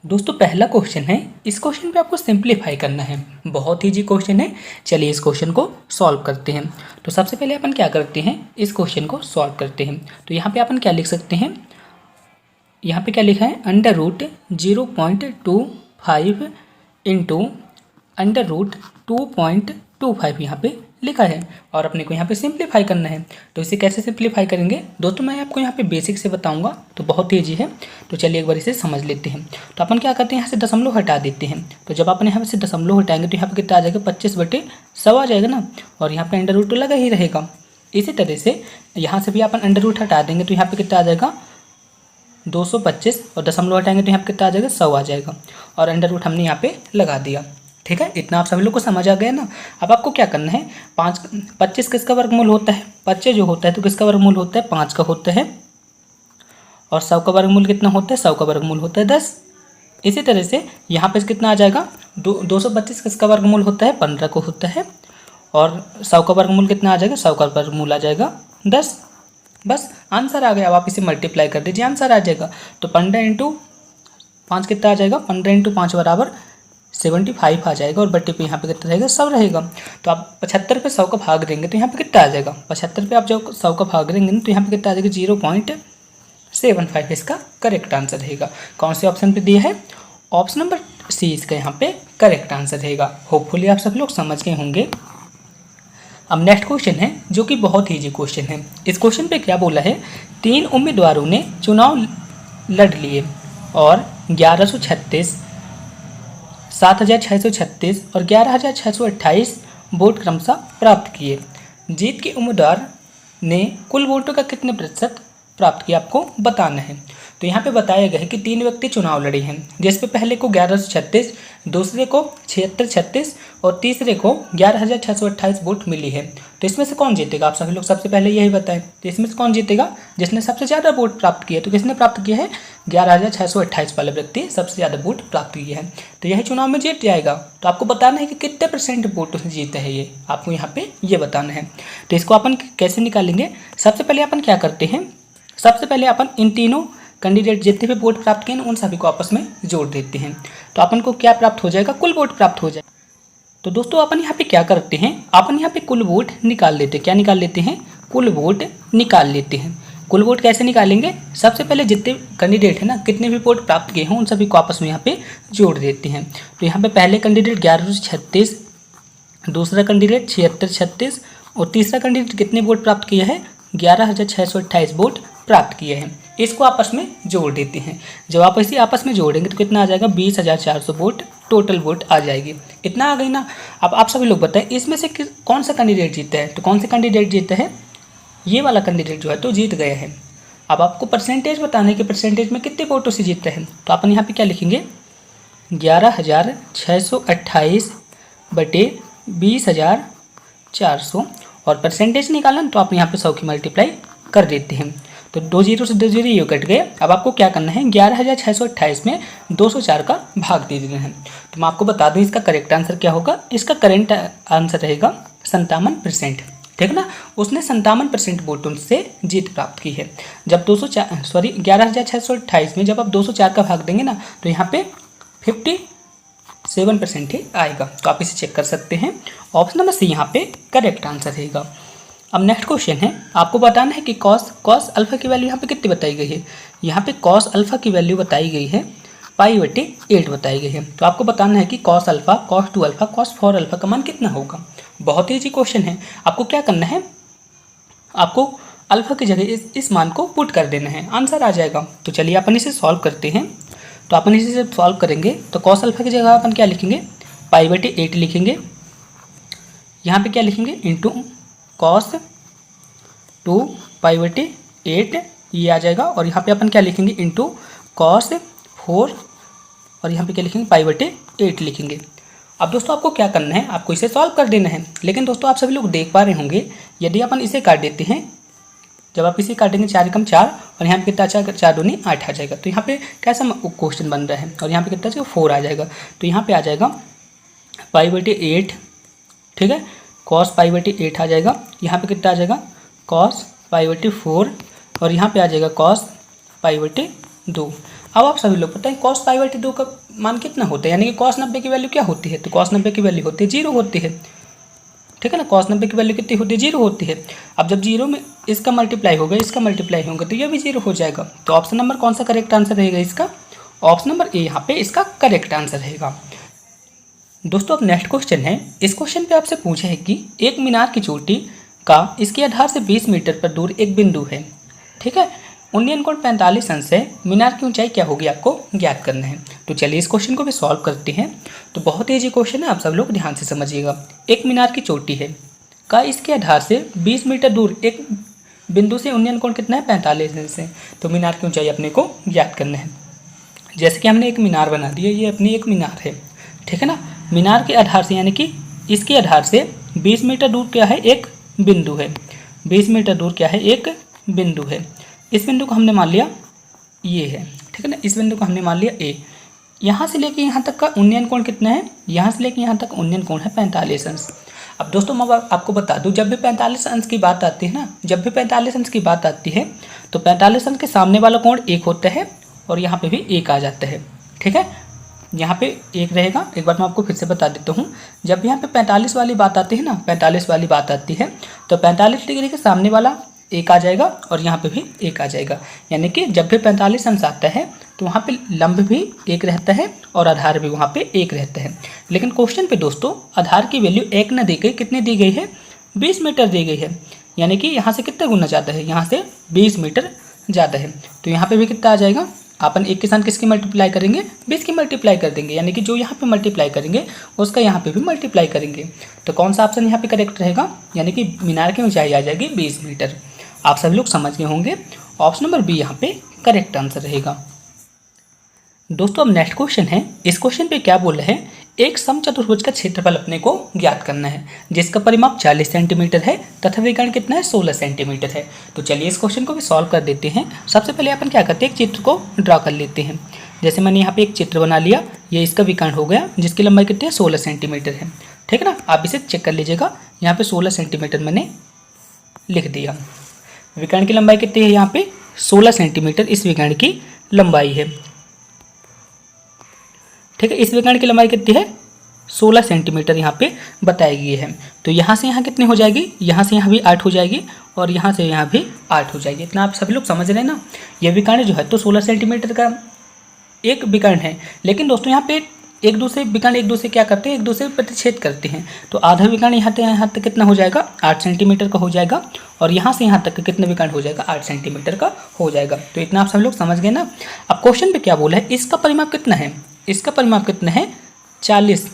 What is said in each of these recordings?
दोस्तों पहला क्वेश्चन है। इस क्वेश्चन पे आपको सिंपलीफाई करना है। बहुत इजी क्वेश्चन है। चलिए इस क्वेश्चन को सॉल्व करते हैं। तो सबसे पहले अपन क्या करते हैं, इस क्वेश्चन को सॉल्व करते हैं। तो यहाँ पे अपन क्या लिख सकते हैं, यहाँ पे क्या लिखा है, √0.25 इंटू √2.25 यहाँ पे लिखा है और अपने को यहाँ पे सिंपलीफाई करना है। तो इसे कैसे सिंपलीफाई करेंगे दोस्तों, मैं आपको यहाँ पे बेसिक से बताऊंगा, तो बहुत ही ईजी है। तो चलिए एक बार इसे समझ लेते हैं। तो अपन क्या करते हैं, यहाँ से दशमलव हटा देते हैं। तो जब अपन यहाँ से दशमलव हटाएंगे तो यहाँ पे कितना आ जाएगा, 25/100 आ जाएगा ना, और यहाँ पे अंडर रूट तो लगा ही रहेगा। इसी तरह से यहाँ से भी अपन अंडर रूट हटा देंगे तो यहाँ पे कितना आ जाएगा, 225, और दशमलव हटाएंगे तो यहाँ पे कितना आ जाएगा, 100 आ जाएगा, और अंडर रूट हमने यहाँ पे लगा दिया। ठीक है, इतना आप सभी लोग को समझ आ गया ना। अब आपको क्या करना है, 25 किसका वर्गमूल होता है, 25 जो होता है तो किसका वर्गमूल होता है, 5 का होता है, और 100 का वर्गमूल कितना होता है, 100 का वर्गमूल होता है 10। इसी तरह से यहाँ पे कितना आ जाएगा, 225 किसका वर्गमूल होता है, 15 को होता है, और 100 का वर्गमूल कितना आ जाएगा, 100 का वर्गमूल आ जाएगा 10। बस आंसर आ गया। अब आप इसे मल्टीप्लाई कर दीजिए, आंसर आ जाएगा। तो 15 × 5 कितना आ जाएगा, 15 × 5 बराबर 75 आ जाएगा, और बट्टे पे यहाँ पे कितना रहेगा, 100 रहेगा। तो आप 75 पे 100 का भाग देंगे तो यहाँ पे कितना आ जाएगा, 75 पे आप जब 100 का भाग देंगे तो यहाँ पे कितना आ जाएगा, 0.75 इसका करेक्ट आंसर रहेगा। कौन से ऑप्शन पे दिया है, ऑप्शन नंबर सी इसका यहाँ पे करेक्ट आंसर रहेगा। होपफुली आप सब लोग समझ गए होंगे। अब नेक्स्ट क्वेश्चन है जो कि बहुत ईजी क्वेश्चन है। इस क्वेश्चन पे क्या बोला है, 3 उम्मीदवारों ने चुनाव लड़ लिए और 1136, 7636 और 11628 वोट क्रमशः प्राप्त किए। जीत के उम्मीदवार ने कुल वोटों का कितने प्रतिशत प्राप्त किया आपको बताना है। तो यहाँ पे बताया गया है कि 3 व्यक्ति चुनाव लड़े हैं, जिसपे पहले को 1136, दूसरे को 7636 और तीसरे को 11628 वोट मिली है। तो इसमें से कौन जीतेगा, आप सभी लोग सबसे पहले यही बताएं। तो इसमें से कौन जीतेगा, जिसने सबसे ज़्यादा वोट प्राप्त किया। तो किसने प्राप्त किया है, 11628 वाला व्यक्ति सबसे ज़्यादा वोट प्राप्त किया है, तो यही चुनाव में जीत जाएगा। तो आपको बताना है कि कितने % वोट से जीता है, ये आपको यहाँ पे ये बताना है। तो इसको अपन कैसे निकालेंगे, सबसे पहले अपन क्या करते हैं, सबसे पहले अपन इन तीनों कैंडिडेट जितने भी वोट प्राप्त किए उन सभी को आपस में जोड़ देते हैं। तो अपन को क्या प्राप्त हो जाएगा, कुल वोट प्राप्त हो जाएगा। तो दोस्तों अपन यहाँ पे क्या करते हैं, अपन यहाँ पे कुल वोट निकाल लेते हैं। क्या निकाल लेते हैं, कुल वोट निकाल लेते हैं। कुल वोट कैसे निकालेंगे, सबसे पहले जितने कैंडिडेट है ना, कितने भी वोट प्राप्त किए हों उन सभी को आपस में यहाँ पे जोड़ देते हैं। तो यहाँ पे पहले कैंडिडेट 1136, दूसरा कैंडिडेट 7636 और तीसरा कैंडिडेट कितने वोट प्राप्त किया है, 11628 वोट प्राप्त किए हैं। इसको आपस में जोड़ देते हैं। जब आप इसे आपस में जोड़ेंगे तो कितना आ जाएगा, 20,400 वोट टोटल वोट आ जाएगी। इतना आ गई ना। अब आप सभी लोग बताएं इसमें से कौन सा कैंडिडेट जीता है। तो कौन सा कैंडिडेट जीता है, ये वाला कैंडिडेट जो है तो जीत गया है। अब आपको परसेंटेज बताना है कि परसेंटेज में कितने वोटों से जीतता है। तो अपन यहाँ पे क्या लिखेंगे, 11,628 बटे 20,400, और परसेंटेज निकालना तो आप यहाँ पे 100 की मल्टीप्लाई कर देते हैं। तो 2 0 से 2 0 ये कट गए। अब आपको क्या करना है, 11,628 में 204 का भाग दे देना है। तो मैं आपको बता दूं इसका करेक्ट आंसर क्या होगा। इसका करेक्ट आंसर रहेगा 57%। ठीक है ना, उसने 57% वोटों से जीत प्राप्त की है। जब 11,628 में जब आप 204 का भाग देंगे ना तो यहाँ पे 57% ही आएगा। तो आप इसे चेक कर सकते हैं। ऑप्शन नंबर सी यहाँ पे करेक्ट आंसर रहेगा। अब नेक्स्ट क्वेश्चन है, आपको बताना है कि कॉस अल्फा की वैल्यू यहाँ पे कितनी बताई गई है। यहाँ पे कॉस अल्फा की वैल्यू बताई गई है π/8 बताई गई है। तो आपको बताना है कि cos alpha, cos 2 alpha, cos 4 alpha का मान कितना होगा। बहुत ही ईजी क्वेश्चन है। आपको क्या करना है, आपको अल्फा की जगह इस मान को पुट कर देना है, आंसर आ जाएगा। तो चलिए अपन इसे सॉल्व करते हैं। तो अपन इसे जब सॉल्व करेंगे तो कॉस अल्फा की जगह अपन क्या लिखेंगे, π/8 लिखेंगे। यहाँ पे क्या लिखेंगे, इंटू कॉस 2 π/8 ये आ जाएगा, और यहाँ पे अपन क्या लिखेंगे, इंटू कॉस 4, और यहाँ पे क्या लिखेंगे, π/8 लिखेंगे। अब दोस्तों आपको क्या करना है, आपको इसे सॉल्व कर देना है। लेकिन दोस्तों आप सभी लोग देख पा रहे होंगे, यदि अपन इसे काट देते हैं, जब आप इसे काटेंगे 4 × 4 और यहाँ पे कितना 4 दूनी 8 आ जाएगा। तो यहाँ पे कैसा क्वेश्चन बन रहा है, और यहाँ पे कितना आ जाएगा, 4 आ जाएगा। तो यहाँ पे आ जाएगा π/8, ठीक है, कॉस π/8 आ जाएगा। यहाँ पे कितना आ जाएगा, कॉस π/4, और यहाँ पे आ जाएगा कॉस π/2। अब आप सभी लोग पता है cos π/2 का मान कितना होता है, यानी कि cos 90 की वैल्यू क्या होती है, तो cos 90 की वैल्यू होती है 0 होती है, ठीक है ना। cos 90 की वैल्यू कितनी होती है, 0 होती है। अब जब 0 में इसका मल्टीप्लाई होगा, इसका मल्टीप्लाई होगा, तो ये भी 0 हो जाएगा। तो ऑप्शन नंबर कौन सा करेक्ट आंसर रहेगा इसका, ऑप्शन नंबर ए यहाँ पे इसका करेक्ट आंसर रहेगा। दोस्तों अब नेक्स्ट क्वेश्चन है, इस क्वेश्चन पे आपसे पूछा है कि एक मीनार की चोटी का इसके आधार से 20 मीटर पर दूर एक बिंदु है, ठीक है, उन्नयन कोण 45 अंश है, मीनार की ऊंचाई क्या होगी आपको ज्ञात करना है। तो चलिए इस क्वेश्चन को भी सॉल्व करते हैं। तो बहुत ईजी क्वेश्चन है, आप सब लोग ध्यान से समझिएगा। एक मीनार की चोटी है का इसके आधार से 20 मीटर दूर एक बिंदु से उन्नयन कोण कितना है 45 अंश है। तो मीनार की ऊंचाई अपने को ज्ञात करना है। जैसे कि हमने एक मीनार बना दिया, ये अपनी एक मीनार है, ठीक है ना। मीनार के आधार से यानी कि इसके आधार से 20 मीटर दूर क्या है, एक बिंदु है। 20 मीटर दूर क्या है, एक बिंदु है। इस बिंदु को हमने मान लिया ये है, ठीक है ना। इस बिंदु को हमने मान लिया ए। यहाँ से लेके यहाँ तक का उन्नयन कोण कितना है, यहाँ से लेके यहाँ तक उन्नयन कोण है 45 अंश। अब दोस्तों मैं आपको बता दूं, जब भी 45 अंश की बात आती है ना, जब भी 45 अंश की बात आती है तो 45 अंश के सामने वाला कोण 1 होता है और यहाँ पे भी 1 आ जाता है, ठीक है। यहाँ पे 1 रहेगा। एक बार मैं आपको फिर से बता देता हूँ, जब भी यहाँ पे 45 वाली बात आती है ना, 45 वाली बात आती है तो 45 डिग्री के सामने वाला 1 आ जाएगा और यहाँ पे भी 1 आ जाएगा। यानी कि जब भी 45 अंश आता है तो वहाँ पे लंब भी 1 रहता है और आधार भी वहाँ पे 1 रहता है। लेकिन क्वेश्चन पे दोस्तों आधार की वैल्यू 1 न दी गई, कितनी दी गई है, 20 मीटर दी गई है। यानी कि यहाँ से कितना गुना ज़्यादा है, यहाँ से 20 मीटर ज़्यादा है। तो यहाँ पे भी कितना आ जाएगा, अपन 1 के साथ किसकी मल्टीप्लाई करेंगे, 20 की मल्टीप्लाई कर देंगे। यानी कि जो यहाँ पे मल्टीप्लाई करेंगे उसका यहाँ पे भी मल्टीप्लाई करेंगे। तो कौन सा ऑप्शन यहाँ पे करेक्ट रहेगा, यानी कि मीनार की ऊंचाई आ जाएगी 20 मीटर। आप सभी लोग समझ गए होंगे, ऑप्शन नंबर बी यहाँ पे करेक्ट आंसर रहेगा। दोस्तों अब नेक्स्ट क्वेश्चन है, इस क्वेश्चन पे क्या बोल रहे हैं, एक समचतुर्भुज का क्षेत्रफल अपने को ज्ञात करना है जिसका परिमाप 40 सेंटीमीटर है तथा विकर्ण कितना है 16 सेंटीमीटर है। तो चलिए इस क्वेश्चन को भी सॉल्व कर देते हैं। सबसे पहले अपन क्या करते हैं, एक चित्र को ड्रा कर लेते हैं। जैसे मैंने यहाँ पे एक चित्र बना लिया, ये इसका विकर्ण हो गया जिसकी लंबाई कितनी है 16 सेंटीमीटर है, ठीक है ना। आप इसे चेक कर लीजिएगा, यहाँ पे 16 सेंटीमीटर मैंने लिख दिया। विकर्ण की लंबाई कितनी है, यहाँ पे 16 सेंटीमीटर इस विकर्ण की लंबाई है, ठीक है। इस विकर्ण की लंबाई कितनी है 16 सेंटीमीटर यहाँ पे बताई गई है। तो यहाँ से यहाँ कितनी हो जाएगी, यहाँ से यहाँ भी 8 हो जाएगी और यहाँ से यहाँ भी 8 हो जाएगी। इतना आप सभी लोग समझ रहे हैं ना। ये विकर्ण जो है तो 16 सेंटीमीटर का एक विकर्ण है, लेकिन दोस्तों यहाँ पे एक दूसरे विकर्ण एक दूसरे क्या करते हैं, एक दूसरे प्रतिच्छेद करते हैं। तो आधा विकर्ण यहाँ तक कितना हो जाएगा 8 सेंटीमीटर का हो जाएगा और यहाँ से यहाँ तक कितने विकर्ण हो जाएगा 8 सेंटीमीटर का हो जाएगा। तो इतना आप सब लोग समझ गए ना। अब क्वेश्चन पे क्या बोला है, इसका परिमाप कितना है, इसका परिमाप कितना है 40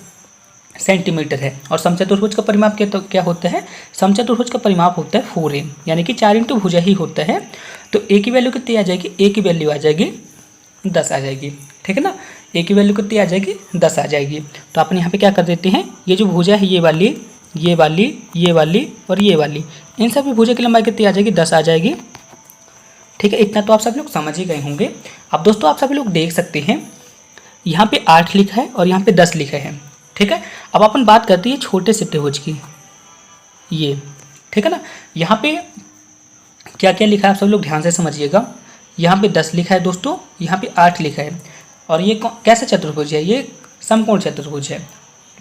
सेंटीमीटर है और समचतुर्भुज का परिमाप क्या होता है, समचतुर्भुज का परिमाप होता है 4a, यानी कि 4 इंटू भुजा ही होता है। तो a की वैल्यू कितनी आ जाएगी, a की वैल्यू आ जाएगी 10 आ जाएगी, ठीक है ना। a की वैल्यू कितनी आ जाएगी 10 आ जाएगी। तो अपन यहाँ पे क्या कर देते हैं, ये जो भुजा है ये वाली ये वाली ये वाली और ये वाली, इन सभी भुजा की लंबाई कितनी आ जाएगी 10 आ जाएगी, ठीक है। इतना तो आप सभी लोग समझ ही गए होंगे। अब दोस्तों आप सभी लोग देख सकते हैं यहाँ पे 8 लिखा है और यहाँ पे 10 लिखा है, ठीक है। अब अपन बात करते हैं छोटे से त्रिभुज की, ये ठीक है ना। यहाँ पे क्या क्या लिखा है आप सब लोग ध्यान से समझिएगा। यहाँ पे 10 लिखा है दोस्तों, यहाँ पे 8 लिखा है और ये कैसा चतुर्भुज है, ये समकोण चतुर्भुज है,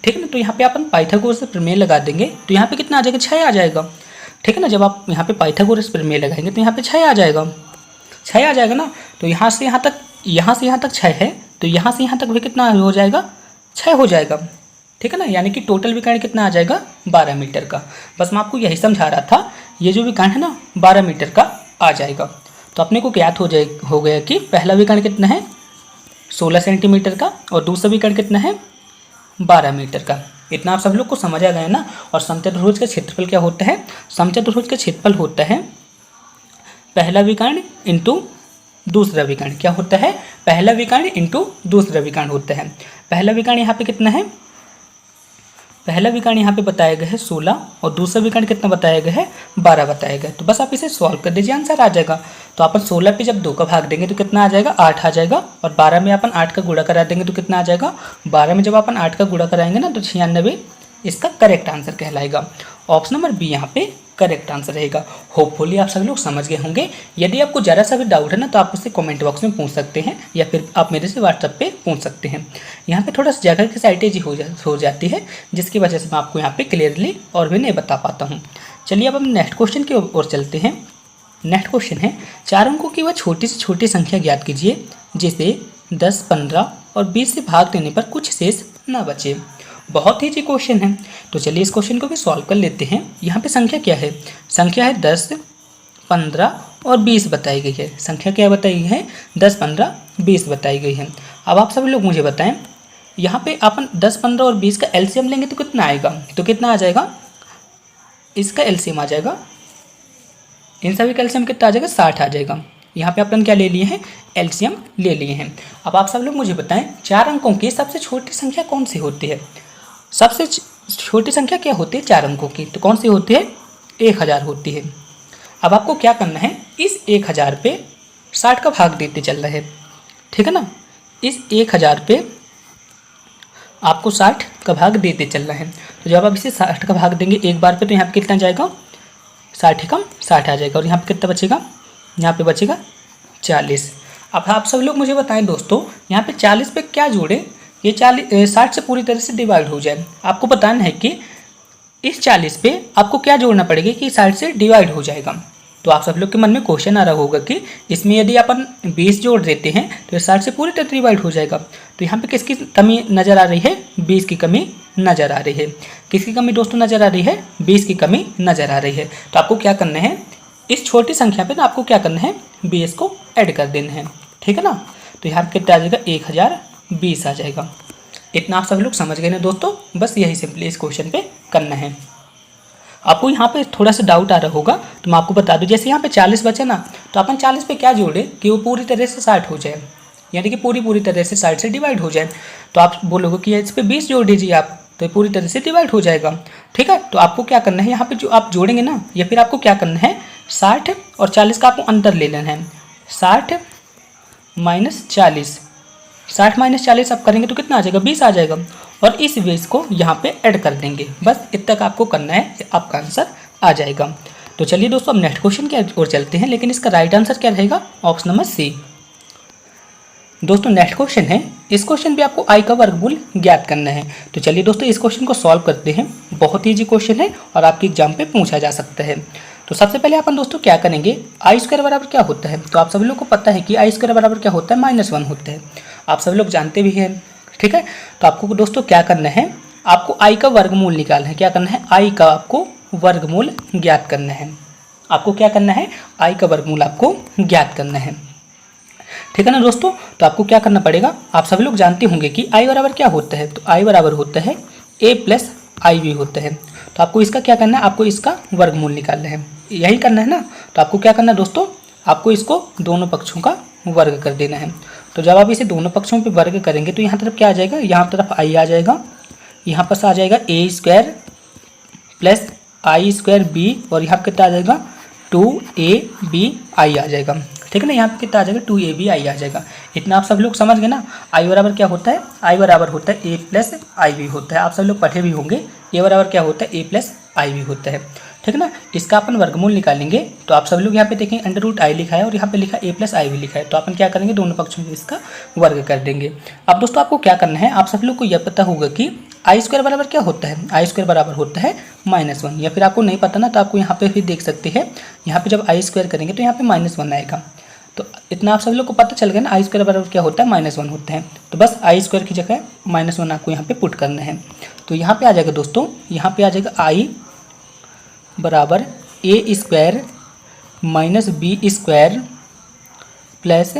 ठीक है ना। तो यहाँ पे अपन पाइथागोरस से प्रमेय लगा देंगे तो यहाँ पे कितना आ जाएगा 6 आ जाएगा, ठीक है ना। जब आप यहाँ पे पाइथागोरस प्रमेय लगाएंगे तो यहाँ पे 6 आ जाएगा, 6 आ जाएगा ना। तो यहाँ से यहाँ तक 6 है तो यहाँ से यहाँ तक भी कितना हो जाएगा 6 हो जाएगा, ठीक है ना। यानी कि टोटल विकर्ण कितना आ जाएगा 12 मीटर का। बस मैं आपको यही समझा रहा था, ये जो विकर्ण है ना 12 मीटर का आ जाएगा। तो अपने को ज्ञात हो गया कि पहला विकर्ण कितना है 16 सेंटीमीटर का और दूसरा विकर्ण कितना है 12 मीटर का। इतना आप सब लोग को समझ आ गया ना। और समचतुर्भुज का क्षेत्रफल क्या होता है, समचतुर्भुज का क्षेत्रफल होता है पहला विकर्ण इंटू दूसरा विकर्ण। क्या होता है, पहला विकर्ण इंटू दूसरा विकर्ण होता है। पहला विकर्ण यहाँ पे कितना है, पहला विकर्ण यहाँ पे बताया गया है 16 और दूसरा विकर्ण कितना बताया गया है 12 बताया गया। तो बस आप इसे सॉल्व कर दीजिए, आंसर आ जाएगा। तो अपन 16 पे जब 2 का भाग देंगे तो कितना आ जाएगा 8 आ जाएगा और 12 में अपन 8 का गुणा करा देंगे तो कितना आ जाएगा 12 में जब अपन 8 का गुणा कराएंगे ना तो 96 इसका करेक्ट आंसर कहलाएगा। ऑप्शन नंबर बी यहाँ पे करेक्ट आंसर रहेगा। होपफुली आप सभी लोग समझ गए होंगे। यदि आपको ज़रा सा भी डाउट है ना तो आप उससे कमेंट बॉक्स में पूछ सकते हैं या फिर आप मेरे से व्हाट्सएप पे पूछ सकते हैं। यहाँ पे थोड़ा सा जगह की साइटेज हो जाती है जिसकी वजह से मैं आपको यहाँ पे क्लियरली और भी नहीं बता पाता हूँ। चलिए अब हम नेक्स्ट क्वेश्चन की ओर चलते हैं। नेक्स्ट क्वेश्चन है 4 अंकों की वह छोटी से छोटी संख्या ज्ञात कीजिए जिसे 10, 15 और 20 से भाग देने पर कुछ शेष न बचे। बहुत ही इजी क्वेश्चन है, तो चलिए इस क्वेश्चन को भी सॉल्व कर लेते हैं। यहाँ पे संख्या क्या है? संख्या है 10, 15 और 20 बताई गई है। संख्या क्या बताई गई है? 10, 15, 20 बताई गई है। अब आप सभी लोग मुझे बताएं, यहाँ पे अपन 10, 15 और 20 का एलसीएम लेंगे तो कितना आएगा? तो कितना आ जाएगा? इसका एलसीएम आ जाएगा, इन सभी का एलसीएम कितना आ जाएगा? 60 आ जाएगा। यहाँ पे अपन क्या ले लिए हैं? एलसीएम ले लिए हैं। अब आप सब लोग मुझे बताएं 4 अंकों की सबसे छोटी संख्या कौन सी होती है? सबसे छोटी संख्या क्या होती है 4 अंकों की? तो कौन सी होती है? 1000 होती है। अब आपको क्या करना है? इस 1000 पे 60 का भाग देते चल रहे हैं, ठीक है ना। इस 1000 पे आपको 60 का भाग देते चल रहे हैं। तो जब आप इसे 60 का भाग देंगे एक बार पे तो यहाँ पे कितना जाएगा? 60 कम 60 आ जाएगा। और यहाँ पे कितना बचेगा? यहाँ पे बचेगा 40। अब आप सब लोग मुझे बताएं दोस्तों, यहाँ पे 40 पे क्या जोड़े ये 60 से पूरी तरह से डिवाइड हो जाए। आपको बताना है कि इस 40 पे आपको क्या जोड़ना पड़ेगा कि 60 से डिवाइड हो जाएगा। तो आप सब लोग के मन में क्वेश्चन आ रहा होगा कि इसमें यदि अपन 20 जोड़ देते हैं तो ये 60 से पूरी तरह डिवाइड हो जाएगा। तो यहाँ पे किसकी कमी नज़र आ रही है? 20 की कमी नज़र आ रही है। किसकी कमी दोस्तों नज़र आ रही है? 20 की कमी नज़र आ रही है। तो आपको क्या करना है? इस छोटी संख्या पे ना आपको क्या करना है? 20 को ऐड कर देना है, ठीक है ना। तो यहाँ पे कितना आ जाएगा? 1020 आ जाएगा। इतना आप सभी लोग समझ गए ना दोस्तों। बस यही सिंपली इस क्वेश्चन पे करना है। आपको यहाँ पे थोड़ा सा डाउट आ रहा होगा तो मैं आपको बता दूं, जैसे यहाँ पे 40 बचा ना तो अपन 40 पे क्या जोड़े कि वो पूरी तरह से 60 हो जाए, यानी कि पूरी तरह से 60 से डिवाइड हो जाए। तो आप बोलोगे कि इस पर 20 जोड़ दीजिए आप, तो पूरी तरह से डिवाइड हो जाएगा, ठीक है। तो आपको क्या करना है? यहाँ पे जो आप जोड़ेंगे ना या फिर आपको क्या करना है? 60 और 40 का आपको अंतर ले लेना है। 60 माइनस 40, 60 माइनस 40 आप करेंगे तो कितना आ जाएगा? 20 आ जाएगा। और इस 20 को यहाँ पे ऐड कर देंगे। बस इतना तक आपको करना है, आपका आंसर आ जाएगा। तो चलिए दोस्तों अब नेक्स्ट क्वेश्चन की ओर चलते हैं, लेकिन इसका राइट आंसर क्या रहेगा? Option number C. दोस्तों नेक्स्ट क्वेश्चन है, इस क्वेश्चन पे आपको आई का वर्गमूल ज्ञात करना है। तो चलिए दोस्तों इस क्वेश्चन को सॉल्व करते हैं। बहुत ईजी क्वेश्चन है और आपके एग्जाम पे पूछा जा सकता है। तो सबसे पहले अपन दोस्तों क्या करेंगे? आई स्क्वायर बराबर क्या होता है? तो आप सभी लोग को पता है कि आई स्क्वायर बराबर क्या होता है? -1 होता है। आप सभी लोग जानते भी हैं, ठीक है। तो आपको दोस्तों क्या करना है? आपको आई का वर्गमूल निकालना है। क्या करना है? आई का आपको वर्गमूल ज्ञात करना है। आपको क्या करना है? आई का वर्गमूल आपको ज्ञात करना है, ठीक है ना दोस्तों। तो आपको क्या करना पड़ेगा? आप सभी लोग जानते होंगे कि आई बराबर क्या होता है। तो आई बराबर होता है a प्लस आई बी होता है। तो आपको इसका क्या करना है? आपको इसका वर्गमूल निकालना है, यही करना है ना। तो आपको क्या करना है दोस्तों? आपको इसको दोनों पक्षों का वर्ग कर देना है। तो जब आप इसे दोनों पक्षों पे वर्ग करेंगे तो यहाँ तरफ क्या आ जाएगा? यहाँ तरफ आई आ जाएगा, यहाँ पर आ जाएगा a square plus I square B, और यहाँ पर कितना आ जाएगा? 2ab आ जाएगा, ठीक है ना। यहाँ पे कितना आ जाएगा? 2ab आ जाएगा। इतना आप सब लोग समझ गए ना। आई बराबर क्या होता है? आई बराबर होता है a प्लस आई बी होता है। आप सब लोग पढ़े भी होंगे। ए बराबर क्या होता है? a प्लस आई बी होता है, ठीक है ना। इसका अपन वर्गमूल निकालेंगे तो आप सब लोग यहाँ पे देखेंगे √i लिखा है और यहाँ पे लिखा a प्लस आई बी लिखा है। तो अपन क्या करेंगे? दोनों पक्षों में इसका वर्ग कर देंगे। अब दोस्तों आपको क्या करना है? आप सब लोग को यह पता होगा कि आई स्क्वायर बराबर क्या होता है? आई स्क्वायर बराबर होता है -1। या फिर आपको नहीं पता ना तो आपको यहाँ पे भी देख सकते हैं। यहाँ पे जब आई स्क्वायर करेंगे तो यहाँ पे -1 आएगा। तो इतना आप सब लोग को पता चल गया ना आई स्क्वायर बराबर क्या होता है? -1 होता है। तो बस आई स्क्वायर की जगह -1 आपको यहाँ पे पुट करना है। तो यहाँ पे आ जाएगा दोस्तों, यहाँ पे आ जाएगा आई बराबर a square minus B square plus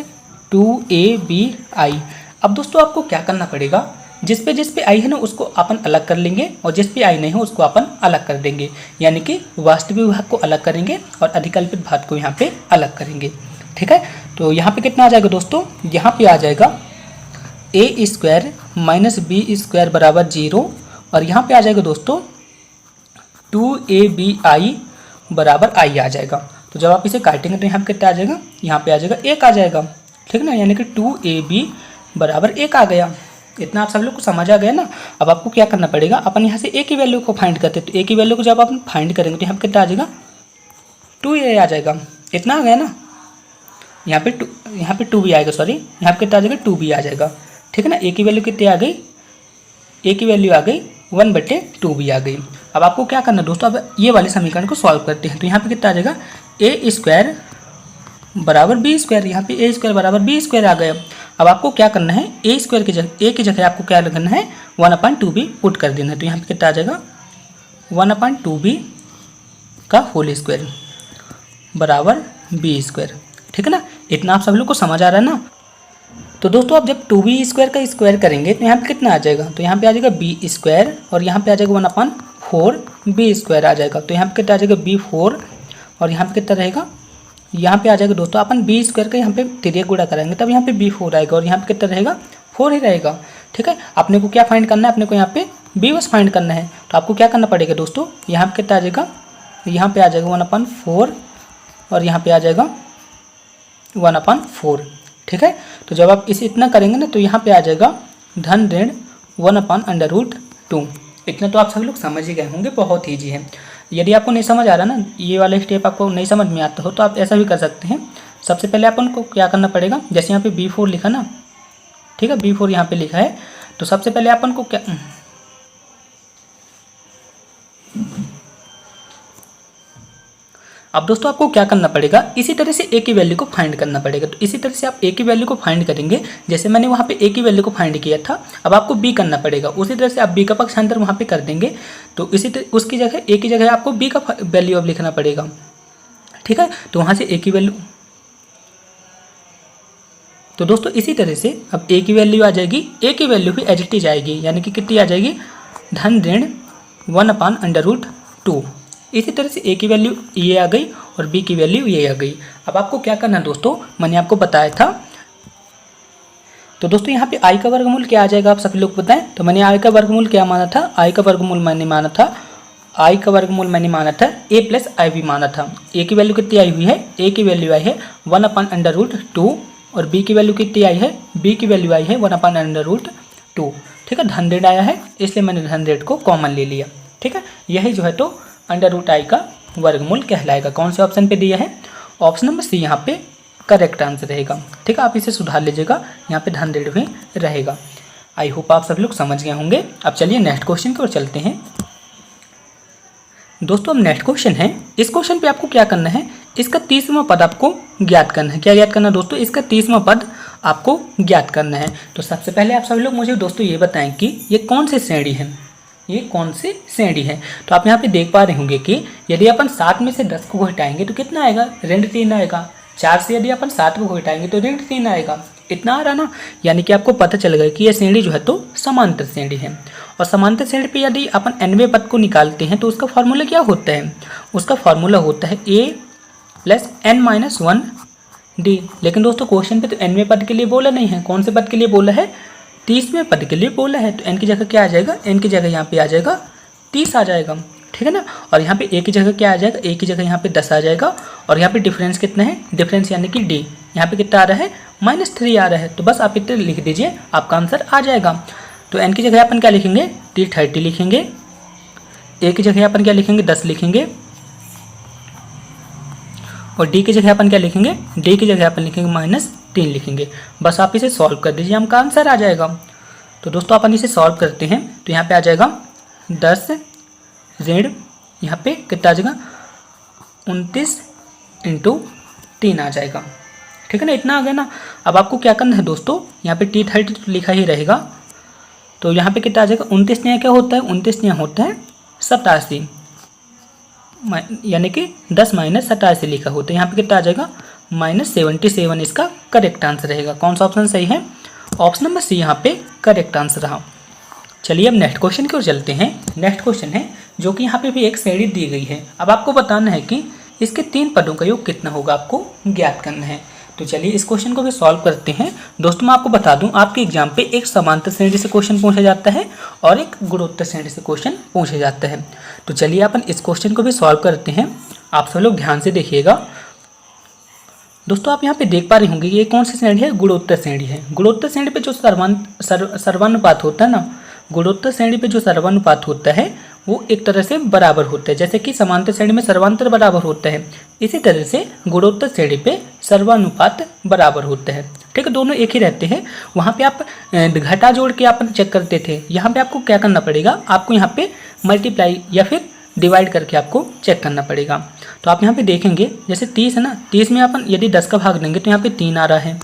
2ab। अब दोस्तों आपको क्या करना पड़ेगा? जिस पे आई है ना उसको अपन अलग कर लेंगे और जिस पे आई नहीं है उसको अपन अलग कर देंगे, यानी कि वास्तविक भाग को अलग करेंगे और अधिकल्पित भाग को यहाँ पे अलग करेंगे, ठीक है। तो यहाँ पे कितना आ जाएगा दोस्तों? यहाँ पे आ जाएगा a square minus B square बराबर 0, और यहाँ पे आ जाएगा दोस्तों 2abi बराबर आई आ जाएगा। तो जब आप इसे काटेंगे तो यहाँ पे कितना आ जाएगा? यहाँ पे आ जाएगा 1 आ जाएगा, ठीक ना, यानी कि 2ab बराबर 1 आ गया। इतना आप सब लोग को समझ आ गया ना। अब आपको क्या करना पड़ेगा? अपन यहाँ से a की वैल्यू को फाइंड करते हैं। तो a की वैल्यू को जब आप फाइंड करेंगे तो यहाँ पे कितना आ जाएगा? 2a आ जाएगा। इतना आ गया ना, यहाँ पे 2b आएगा, सॉरी यहाँ पे कितना आ जाएगा 2b आ जाएगा। ठीक है ना, a की वैल्यू कितनी आ गई, a की वैल्यू आ गई 1/2b आ गई। अब आपको क्या करना है दोस्तों, अब ये वाले समीकरण को सॉल्व करते हैं। तो यहाँ पे कितना आ जाएगा a² बराबर b², यहाँ पे a² बराबर b² आ गया। अब आपको क्या करना है, a² की जगह a की जगह आपको क्या करना है 1/2b पुट कर देना है। तो यहाँ पे कितना आ जाएगा 1/2b का होल स्क्वायर बराबर b²। ठीक है ना, इतना आप सभी लोग को समझ आ रहा है ना। तो दोस्तों आप जब 2b² का स्क्वायर करेंगे तो यहाँ पे कितना आ जाएगा, तो यहाँ पे आ जाएगा b² और यहाँ पे आ जाएगा 1/4b² आ जाएगा। तो यहाँ पे कितना आ जाएगा b4 और यहाँ पे कितना रहेगा, यहाँ पे आ जाएगा दोस्तों अपन b² का यहाँ पे 3 गुणा करेंगे तब यहाँ पे b4 आएगा और यहाँ पे कितना रहेगा 4 ही रहेगा। ठीक है, अपने को क्या फाइंड करना है, अपने को यहाँ पे b बस फाइंड करना है। तो आपको क्या करना पड़ेगा दोस्तों, यहाँ पे कितना आ जाएगा, यहाँ पे आ जाएगा 1/4 और यहाँ पे आ जाएगा 1/4। ठीक है, तो जब आप इसे इतना करेंगे ना तो यहाँ पे आ जाएगा धन ऋण 1/√2। इतना तो आप सभी लोग समझ ही गए होंगे, बहुत ईजी है। यदि आपको नहीं समझ आ रहा ना, ये वाला स्टेप आपको नहीं समझ में आता हो तो आप ऐसा भी कर सकते हैं। सबसे पहले अपन को क्या करना पड़ेगा, जैसे यहाँ पे b4 लिखा ना, ठीक है b4 यहाँ पे लिखा है, तो सबसे पहले अपन को क्या, अब दोस्तों आपको क्या करना पड़ेगा, इसी तरह से a की वैल्यू को फाइंड करना पड़ेगा। तो इसी तरह से आप a की वैल्यू को फाइंड करेंगे, जैसे मैंने वहाँ पे a की वैल्यू को फाइंड किया था, अब आपको b करना पड़ेगा। उसी तरह से आप b का पक्षांतर वहाँ पे कर देंगे, तो उसकी जगह a की जगह आपको b का वैल्यू अब लिखना पड़ेगा। ठीक है, तो वहाँ से a की वैल्यू, तो दोस्तों इसी तरह से अब a की वैल्यू आ जाएगी, a की वैल्यू भी एज इट इज आएगी, यानी कि कितनी आ जाएगी धन ऋण 1/√2। इसी तरह से a की वैल्यू ये आ गई और b की वैल्यू ये आ गई। अब आपको क्या करना है दोस्तों, मैंने आपको बताया था, तो दोस्तों यहाँ पे i का वर्गमूल क्या आ जाएगा आप सभी लोग बताएं। तो मैंने i का वर्गमूल क्या माना था, i का वर्गमूल मैंने माना था a + ib माना था। a की वैल्यू कितनी आई हुई है, a की वैल्यू आई है 1/√2 और b की वैल्यू कितनी आई है, b की वैल्यू आई है 1/√2। ठीक है, धन ऋण आया है इसलिए मैंने धन ऋण को कॉमन ले लिया। ठीक है, यही जो है तो √i का वर्गमूल कहलाएगा। कौन से ऑप्शन पे दिया है, ऑप्शन नंबर सी यहाँ पे करेक्ट आंसर रहेगा। ठीक है, आप इसे सुधार लीजिएगा, यहाँ पे धन ऋण भी रहेगा। आई होप आप सभी लोग समझ गए होंगे। अब चलिए नेक्स्ट क्वेश्चन की ओर चलते हैं। दोस्तों अब नेक्स्ट क्वेश्चन है, इस क्वेश्चन पे आपको क्या करना है, इसका 30वां पद आपको ज्ञात करना है। क्या ज्ञात करना है दोस्तों, इसका 30वां पद आपको ज्ञात करना है। तो सबसे पहले आप सभी लोग मुझे दोस्तों ये बताएं कि ये कौन सी श्रेणी है, ये कौन सी श्रेणी है। तो आप यहाँ पे देख पा रहे होंगे कि यदि अपन 7 में से 10 को घटाएंगे तो कितना आएगा, ऋण 3 आएगा। 4 से यदि अपन 7 को घटाएंगे तो ऋण 3 आएगा। इतना आ रहा ना, यानी कि आपको पता चल गया कि यह श्रेणी जो है तो समांतर श्रेणी है। और समांतर श्रेणी पे यदि अपन nवें पद को निकालते हैं तो उसका फॉर्मूला क्या होता है, उसका फॉर्मूला होता है a + n - 1d। लेकिन दोस्तों क्वेश्चन पे तो nवें पद के लिए बोला नहीं है, कौन से पद के लिए बोला है, 30वें पद के लिए बोला है। तो n की जगह क्या आ जाएगा, n की जगह यहाँ पे आ जाएगा 30 आ जाएगा। ठीक है ना, और यहाँ पे a की जगह क्या आ जाएगा, a की जगह यहाँ पे 10 आ जाएगा। और यहाँ पे डिफरेंस कितना है, डिफरेंस यानी कि d, यहाँ पे कितना आ रहा है -3 आ रहा है। तो बस आप इतना लिख दीजिए, आपका आंसर आ जाएगा। तो n की जगह अपन क्या लिखेंगे, 30 लिखेंगे। a की जगह अपन क्या लिखेंगे, 10 लिखेंगे। और d की जगह अपन क्या लिखेंगे, d की जगह अपन लिखेंगे -3 लिखेंगे। बस आप इसे सॉल्व कर दीजिए, हमका आंसर आ जाएगा। तो दोस्तों अपन इसे सॉल्व करते हैं तो यहाँ पे आ जाएगा 10 ऋण, यहाँ पे कितना आ जाएगा 29 × 3 आ जाएगा। ठीक है ना, इतना आ गया ना। अब आपको क्या करना है दोस्तों, यहाँ पे T30 तो लिखा ही रहेगा, तो यहाँ पे कितना आ जाएगा 29 यहाँ क्या होता है, 29 यहाँ होता है 87, यानी कि 10 - 87 लिखा होता है। यहाँ पे कितना आ जाएगा -77 इसका करेक्ट आंसर रहेगा। कौन सा ऑप्शन सही है, ऑप्शन नंबर सी यहाँ पे करेक्ट आंसर रहा। चलिए अब नेक्स्ट क्वेश्चन की ओर चलते हैं। नेक्स्ट क्वेश्चन है जो कि यहाँ पे भी एक श्रेणी दी गई है। अब आपको बताना है कि इसके 3 पदों का योग कितना होगा, आपको ज्ञात करना है। तो चलिए इस क्वेश्चन को भी सॉल्व करते हैं। दोस्तों मैं आपको बता दूं, आपके एग्जाम पे एक समांतर श्रेणी से क्वेश्चन पूछा जाता है और एक गुणोत्तर श्रेणी से क्वेश्चन पूछा जाता है। तो चलिए अपन इस क्वेश्चन को भी सॉल्व करते हैं। आप सब लोग ध्यान से देखिएगा। दोस्तों आप यहाँ पे देख पा रहे होंगे कि ये कौन सी श्रेणी है, गुणोत्तर श्रेणी है। गुणोत्तर श्रेणी पे जो सर्वानुपात होता है ना, गुणोत्तर श्रेणी पे जो सर्वानुपात होता है वो एक तरह से बराबर होता है। जैसे कि समांतर श्रेणी में सर्वांतर बराबर होता है, इसी तरह से गुणोत्तर श्रेणी पे सर्वानुपात बराबर होता है। ठीक है, दोनों एक ही रहते हैं। वहाँ पे आप घटा जोड़ के अपन चेक करते थे, यहाँ पे आपको क्या करना पड़ेगा, आपको यहाँ पे मल्टीप्लाई या फिर डिवाइड करके आपको चेक करना पड़ेगा। तो आप यहाँ पे देखेंगे जैसे 30 है ना, 30 में अपन यदि 10 का भाग देंगे तो यहाँ पे 3 आ रहा है।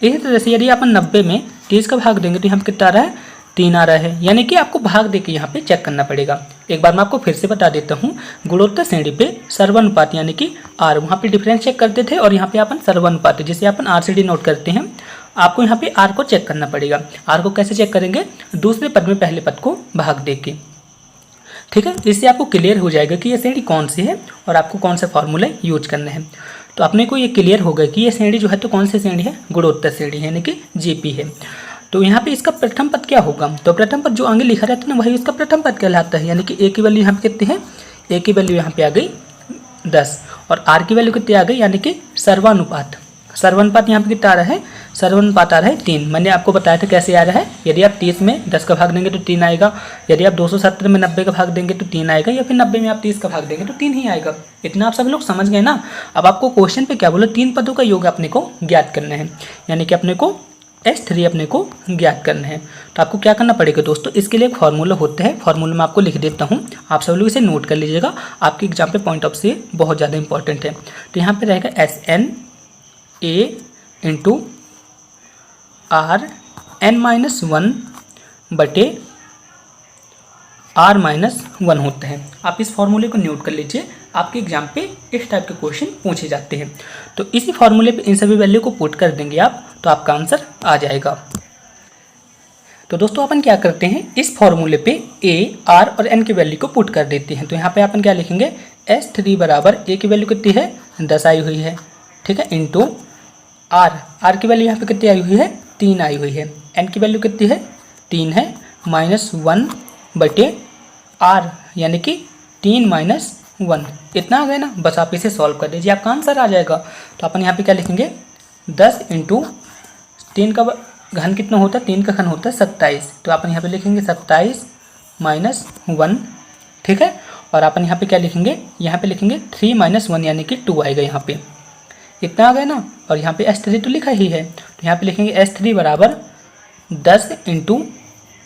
इसी तरह से यदि अपन 90 में 30 का भाग देंगे तो यहाँ पे कितना आ रहा है, 3 आ रहा है। यानी कि आपको भाग देके यहाँ पे चेक करना पड़ेगा। एक बार मैं आपको फिर से बता देता हूँ, गुणोत्तर श्रेणी पे सर्वानुपात यानी कि आर, वहाँ पे डिफरेंस चेक करते थे और यहाँ पे अपन सर्वानुपात जिसे अपन आर से डी नोट करते हैं, आपको यहाँ पे आर को चेक करना पड़ेगा। आर को कैसे चेक करेंगे, दूसरे पद में पहले पद को भाग देके। ठीक है, इससे आपको क्लियर हो जाएगा कि ये श्रेणी कौन सी है और आपको कौन से फॉर्मूले यूज करने हैं। तो अपने को ये क्लियर होगा कि ये श्रेणी जो है तो कौन सी श्रेणी है, गुणोत्तर श्रेणी है यानी कि जीपी है। तो यहाँ पे इसका प्रथम पद क्या होगा, तो प्रथम पद जो आगे लिखा रहता है ना वही उसका प्रथम पद कहलाता है। यानी कि ए की वैल्यू यहाँ पे कितनी है, ए की वैल्यू यहाँ पे आ गई 10 और आर की वैल्यू कितनी आ गई, यानी कि सर्वानुपात। सर्वानुपात यहाँ पे कितना आ रहा है, सर्वानुपात आ रहा है 3। मैंने आपको बताया था कैसे आ रहा है, यदि आप 30 में 10 का भाग देंगे तो 3 आएगा, यदि आप 270 में 90 का भाग देंगे तो 3 आएगा, या फिर 90 में आप 30 का भाग देंगे तो 3 ही आएगा। इतना आप सब लोग समझ गए ना। अब आपको क्वेश्चन पे क्या बोला, 3 पदों का योग अपने को ज्ञात करना है, यानी कि अपने को S3 अपने को ज्ञात करना है। तो आपको क्या करना पड़ेगा दोस्तों, इसके लिए एक फार्मूला होता है, फार्मूला मैं आपको लिख देता हूँ, आप सब लोग इसे नोट कर लीजिएगा, आपके एग्जाम पे पॉइंट ऑफ से बहुत ज़्यादा इंपॉर्टेंट है। तो यहाँ पे रहेगा SNA इंटू RN-1 बटे R-1 होता है। आप इस फॉर्मूले को नोट कर लीजिए, आपके एग्जाम पे इस टाइप के क्वेश्चन पूछे जाते हैं। तो इसी फॉर्मूले पे इन सभी वैल्यू को पुट कर देंगे आप, तो आपका आंसर आ जाएगा। तो दोस्तों अपन क्या करते हैं, इस फॉर्मूले पे A, R और N की वैल्यू को पुट कर देते हैं। तो यहाँ पे अपन क्या लिखेंगे, S3 बराबर A की वैल्यू कितनी है, 10 आई हुई है, ठीक है, इंटू R की वैल्यू यहाँ पे कितनी आई हुई है, 3 आई हुई है, N की वैल्यू कितनी है, 3 है, -1 बटे R यानी कि 3 - 1, इतना आ गया ना। बस आप इसे सॉल्व कर दीजिए, आपका आंसर आ जाएगा। तो अपन यहाँ पे क्या लिखेंगे, 10 इंटू 3 का घन कितना होता है, 3 का घन होता है 27। तो अपन यहाँ पे लिखेंगे 27 - 1, ठीक है। और अपन यहाँ पे क्या लिखेंगे, यहाँ पे लिखेंगे 3 - 1 यानी कि 2 आएगा यहाँ पे, इतना आ गया ना। और यहाँ पे S3 तो लिखा ही है, तो यहाँ पे लिखेंगे S3 बराबर 10 इंटू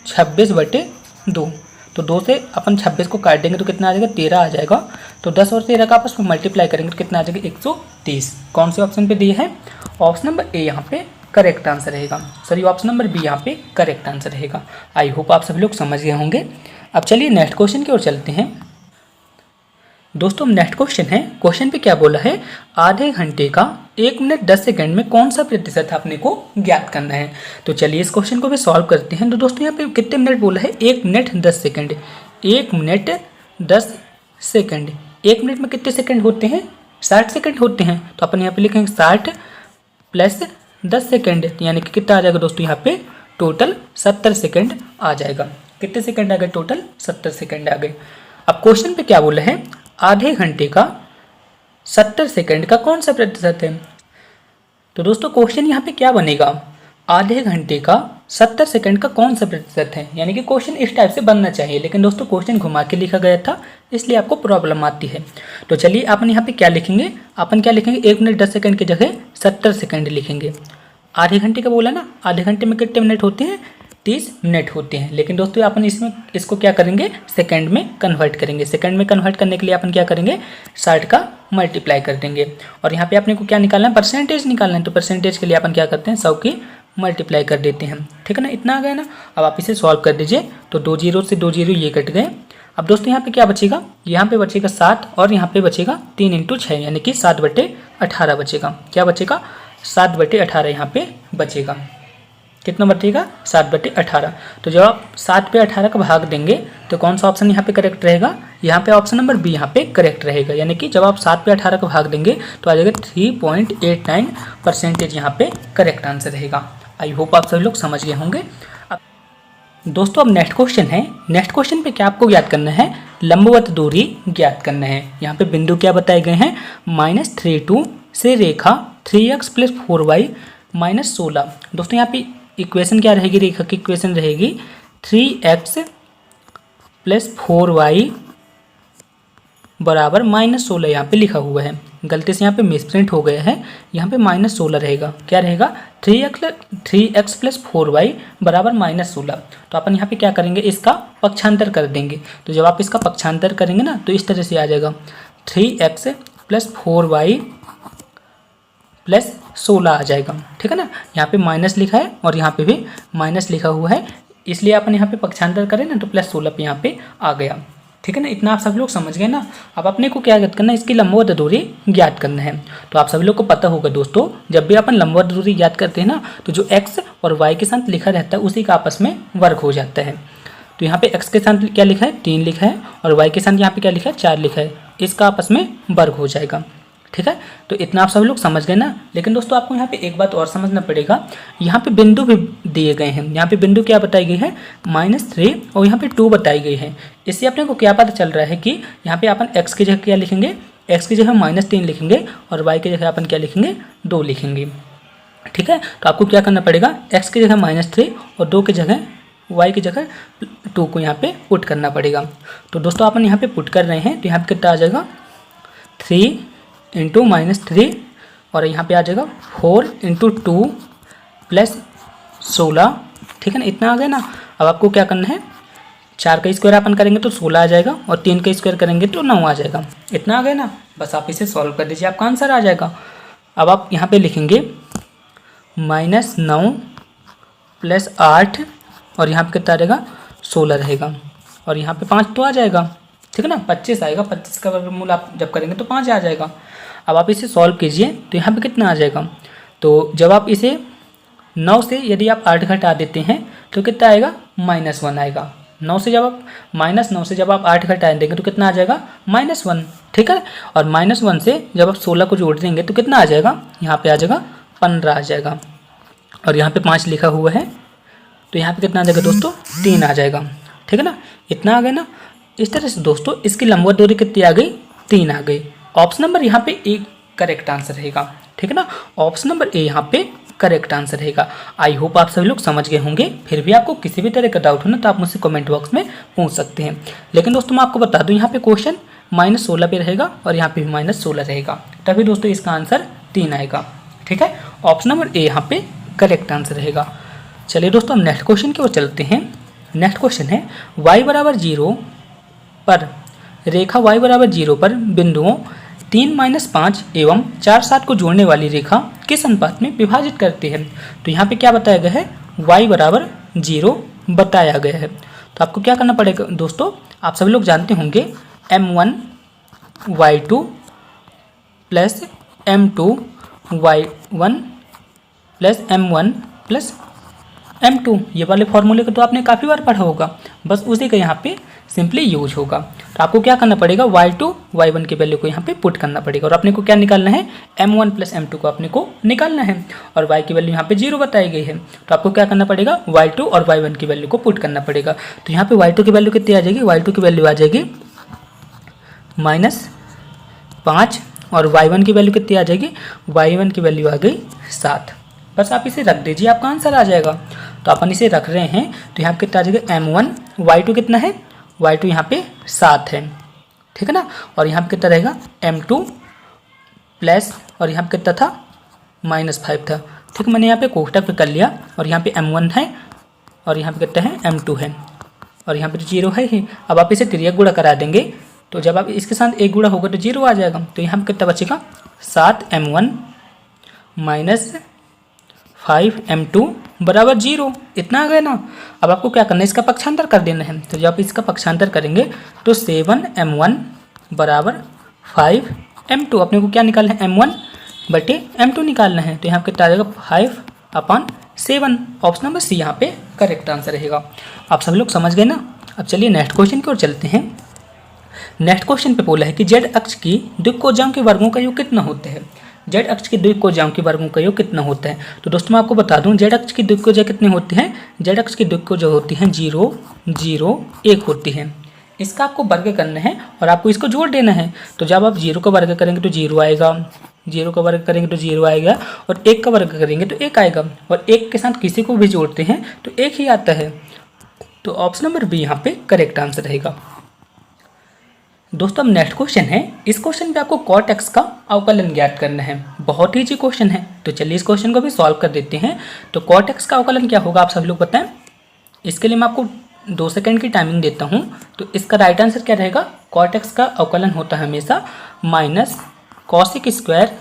26 बटे 2। तो 2 से अपन 26 को काट देंगे तो कितना आ जाएगा, 13 आ जाएगा। तो 10 और 13 का आपस में मल्टीप्लाई करेंगे तो कितना आ जाएगा, 130। कौन से ऑप्शन पे दिए हैं, ऑप्शन नंबर ए यहाँ पे करेक्ट आंसर रहेगा, सॉरी ऑप्शन नंबर बी यहाँ पे करेक्ट आंसर रहेगा। आई होप आप सभी लोग समझ गए होंगे। अब चलिए नेक्स्ट क्वेश्चन की ओर चलते हैं। दोस्तों नेक्स्ट क्वेश्चन है, क्वेश्चन पे क्या बोला है, आधे घंटे का 1 मिनट 10 सेकंड में कौन सा प्रतिशत अपने को ज्ञात करना है। तो चलिए इस क्वेश्चन को भी सॉल्व करते हैं। तो दोस्तों यहाँ पे कितने मिनट बोला है, 1 minute 10 second, 1 minute 10 second. 1 minute में कितने सेकंड होते हैं, 60 सेकंड होते हैं। तो अपन यहाँ पे लिखेंगे 60 प्लस 10 सेकंड, यानी कि कितना आ जाएगा दोस्तों, यहाँ पे टोटल 70 सेकंड आ जाएगा। कितने सेकंड आ गए, टोटल 70 सेकंड आ गए। अब क्वेश्चन पे क्या बोला है, आधे घंटे का 70 सेकंड का कौन सा प्रतिशत है। तो दोस्तों क्वेश्चन यहाँ पे क्या बनेगा, आधे घंटे का 70 सेकंड का कौन सा प्रतिशत है, यानी कि क्वेश्चन इस टाइप से बनना चाहिए, लेकिन दोस्तों क्वेश्चन घुमा के लिखा गया था इसलिए आपको प्रॉब्लम आती है। तो चलिए अपन यहाँ पे क्या लिखेंगे, अपन क्या लिखेंगे, 1 मिनट 10 सेकंड की जगह 70 सेकंड लिखेंगे। आधे घंटे का बोला ना, आधे घंटे में कितने मिनट होते हैं, 30 मिनट होते हैं। लेकिन दोस्तों अपन इसमें इसको क्या करेंगे, सेकंड में कन्वर्ट करेंगे। सेकंड में कन्वर्ट करने के लिए अपन क्या करेंगे, 60 का मल्टीप्लाई कर देंगे। और यहाँ पे अपने को क्या निकालना है, परसेंटेज निकालना है। तो परसेंटेज के लिए अपन क्या करते हैं, 100 की मल्टीप्लाई कर देते हैं, ठीक है ना, इतना आ गया ना। अब आप इसे सॉल्व कर दीजिए। तो 2 जीरो से 2 जीरो ये कट गए। अब दोस्तों यहाँ पे क्या बचेगा, यहाँ पे बचेगा 7 और यहाँ पे बचेगा 3 × 6 यानी कि 7 बटे 18 बचेगा। क्या बचेगा, 7 बटे 18 यहाँ पे बचेगा। कितना बचेगा, 7 बटे 18। तो जब आप 7 पे 18 का भाग देंगे तो कौन सा ऑप्शन यहाँ पे करेक्ट रहेगा, यहाँ पे ऑप्शन नंबर बी यहाँ पे करेक्ट रहेगा। यानी कि जब आप 7 पे 18 का भाग देंगे तो आ जाएगा 3.89% यहाँ पे करेक्ट आंसर रहेगा। आई होप आप सभी लोग समझ गए होंगे। दोस्तों अब नेक्स्ट क्वेश्चन है। नेक्स्ट क्वेश्चन पे क्या आपको ज्ञात करना है, लंबवत दूरी ज्ञात करना है। यहाँ पे बिंदु क्या बताए गए हैं, -32 से रेखा 3x + 4y - 16। दोस्तों यहाँ पे इक्वेशन क्या रहेगी, रेखा की इक्वेशन रहेगी 3x प्लस 4y बराबर -16 यहाँ पे लिखा हुआ है। गलती से यहाँ पे मिसप्रिंट हो गया है, यहाँ पे -16 रहेगा। क्या रहेगा? 3x प्लस 4y बराबर -16। तो अपन यहाँ पे क्या करेंगे, इसका पक्षांतर कर देंगे। तो जब आप इसका पक्षांतर करेंगे ना तो इस तरह से आ जाएगा 3x प्लस 4y प्लस 16 आ जाएगा। ठीक है ना, यहाँ पे माइनस लिखा है और यहाँ पे भी माइनस लिखा हुआ है, इसलिए अपन यहाँ पे पक्षांतर करें ना तो +16 पे यहाँ पे आ गया। ठीक है ना, इतना आप सब लोग समझ गए ना। अब अपने को क्या ज्ञात करना है, इसकी लंबवत दूरी ज्ञात करना है। तो आप सभी लोग को पता होगा दोस्तों, जब भी अपन लंबवत दूरी ज्ञात करते हैं ना तो जो x और y के साथ लिखा रहता है उसी का आपस में वर्ग हो जाता है। तो यहाँ पे x के साथ क्या लिखा है, 3 लिखा है, और y के साथ यहाँ पे क्या लिखा है, 4 लिखा है। इसका आपस में वर्ग हो जाएगा। ठीक है, तो इतना आप सभी लोग समझ गए ना। लेकिन दोस्तों आपको यहाँ पे एक बात और समझना पड़ेगा, यहाँ पे बिंदु भी दिए गए हैं। यहाँ पे बिंदु क्या बताई गई है, -3 और यहाँ पे 2 बताई गई है। इससे अपने को क्या पता चल रहा है कि यहाँ पे अपन x की जगह क्या लिखेंगे, x की जगह -3 लिखेंगे और y की जगह अपन क्या लिखेंगे, 2 लिखेंगे। ठीक है, तो आपको क्या करना पड़ेगा, x की जगह -3 और 2 की जगह y की जगह 2 को यहाँ पे पुट करना पड़ेगा। तो दोस्तों अपन यहाँ पे पुट कर रहे हैं तो यहाँ पे कितना आ जाएगा, 3 इंटू -3 और यहाँ पे आ जाएगा 4 इंटू 2 प्लस 16। ठीक है ना, इतना आ गया ना। अब आपको क्या करना है, 4 का स्क्वायर अपन करेंगे तो 16 आ जाएगा और 3 का स्क्वायर करेंगे तो 9 आ जाएगा। इतना आ गया ना, बस आप इसे सॉल्व कर दीजिए, आपका आंसर आ जाएगा। अब आप यहाँ पे लिखेंगे -9 प्लस 8 और यहाँ पे कितना रहेगा, 16 रहेगा और यहाँ पे 5 तो आ जाएगा। ठीक है ना, 25 आएगा, 25 का वर्गमूल आप जब करेंगे तो 5 आ जाएगा। अब आप इसे सॉल्व कीजिए तो यहाँ पे कितना आ जाएगा, तो जब आप इसे 9 से यदि आप 8 घटा देते हैं तो कितना आएगा, -1 आएगा। 9 से जब आप -9 से जब आप 8 घटा देंगे तो कितना आ जाएगा, -1। ठीक है, और -1 से जब आप 16 को जोड़ देंगे तो कितना आ जाएगा, यहाँ पे आ जाएगा 15 आ जाएगा और यहाँ पे 5 लिखा हुआ है तो यहाँ पे कितना आ जाएगा दोस्तों, 3 आ जाएगा। ठीक है ना, इतना आ गया ना। इस तरह से दोस्तों इसकी लंबवत दूरी कितनी आ गई, 3 आ गई। ऑप्शन नंबर यहाँ पे ए करेक्ट आंसर रहेगा। ठीक है ना, ऑप्शन नंबर ए यहाँ पे करेक्ट आंसर रहेगा। आई होप आप सभी लोग समझ गए होंगे। फिर भी आपको किसी भी तरह का डाउट हो ना तो आप मुझसे कमेंट बॉक्स में पूछ सकते हैं। लेकिन दोस्तों मैं आपको बता दूं, यहाँ पे क्वेश्चन -16 पे रहेगा और यहाँ पे भी -16 रहेगा, तभी दोस्तों इसका आंसर 3 आएगा। ठीक है, ऑप्शन नंबर ए यहाँ पे करेक्ट आंसर रहेगा। चलिए दोस्तों हम नेक्स्ट क्वेश्चन की ओर चलते हैं। नेक्स्ट क्वेश्चन है, y बराबर 0 पर रेखा y बराबर 0 पर बिंदुओं 3 - 5 एवं 4 7 को जोड़ने वाली रेखा किस अनुपात में विभाजित करती है। तो यहाँ पे क्या बताया गया है, y बराबर 0 बताया गया है। तो आपको क्या करना पड़ेगा दोस्तों, आप सभी लोग जानते होंगे m1 y2 plus m2 y1 plus m1 plus m2, ये वाले फॉर्मूले को तो आपने काफ़ी बार पढ़ा होगा, बस उसी का यहाँ पे सिंपली यूज होगा। तो आपको क्या करना पड़ेगा, y2 y1 की वैल्यू को यहाँ पे पुट करना पड़ेगा और अपने को क्या निकालना है, m1 प्लस m2 को अपने को निकालना है और y की वैल्यू यहाँ पे 0 बताई गई है। तो आपको क्या करना पड़ेगा, y2 और y1 की वैल्यू को पुट करना पड़ेगा। तो यहाँ पे y2 की वैल्यू कितनी आ जाएगी, y2 की वैल्यू आ जाएगी -5 और y1 की वैल्यू कितनी आ जाएगी, y1 की वैल्यू आ गई 7। बस आप इसे रख दीजिए, आपका आंसर आ जाएगा। तो अपन इसे रख रहे हैं तो यहाँ पे कितना आ जाएगा, m1 y2 कितना है, y2 यहाँ पे 7 है। ठीक है ना, और यहाँ पे कितना रहेगा m2 प्लस और यहाँ पे कितना था, -5 था। ठीक, मैंने यहाँ पे कोष्टक पे कर लिया और यहाँ पे m1 है और यहाँ पे कितना है, m2 है और यहाँ पे तो 0 है ही। अब आप इसे तिर्यक गुणा करा देंगे तो जब आप इसके साथ एक गुणा होगा तो 0 आ जाएगा। तो यहाँ पे कितना बचेगा, 7m1 -5m2 बराबर 0। इतना आ गया ना। अब आपको क्या करना है, इसका पक्षांतर कर देना है। तो जब आप इसका पक्षांतर करेंगे तो 7m1 बराबर 5m2, अपने को क्या निकालना है, m1 बटे m2 निकालना है। तो यहाँ पे कितना आ जाएगा, 5/7। ऑप्शन नंबर सी यहाँ पे करेक्ट आंसर रहेगा। आप सभी लोग समझ गए ना। अब चलिए नेक्स्ट क्वेश्चन की ओर चलते हैं। नेक्स्ट क्वेश्चन पे बोला है कि जेड अक्ष की द्विकोजाओं के वर्गों का योग कितना होता है। जेड अक्ष की द्विकोजाओं के वर्गों का योग कितना होता है। तो दोस्तों मैं आपको बता दूं, जेड अक्ष की द्विकोजा कितनी होती हैं। जेड अक्ष की द्विकोजा होती हैं 0 0 1 होती है। इसका आपको वर्ग करना है और आपको इसको जोड़ देना है। तो जब आप 0 का वर्ग करेंगे तो 0 आएगा, 0 का वर्ग करेंगे तो 0 आएगा और 1 का वर्ग करेंगे तो 1 आएगा और 1 के साथ किसी को भी जोड़ते हैं तो 1 ही आता है। तो ऑप्शन नंबर बी यहाँ पे करेक्ट आंसर रहेगा। दोस्तों अब नेक्स्ट क्वेश्चन है, इस क्वेश्चन पे आपको cot x का अवकलन ज्ञात करना है। बहुत ही इजी क्वेश्चन है, तो चलिए इस क्वेश्चन को भी सॉल्व कर देते हैं। तो cot x का अवकलन क्या होगा आप सभी लोग बताएं। इसके लिए मैं आपको 2 सेकंड की टाइमिंग देता हूं। तो इसका राइट आंसर क्या रहेगा, cot x का अवकलन होता है हमेशा माइनस कॉसिक स्क्वायर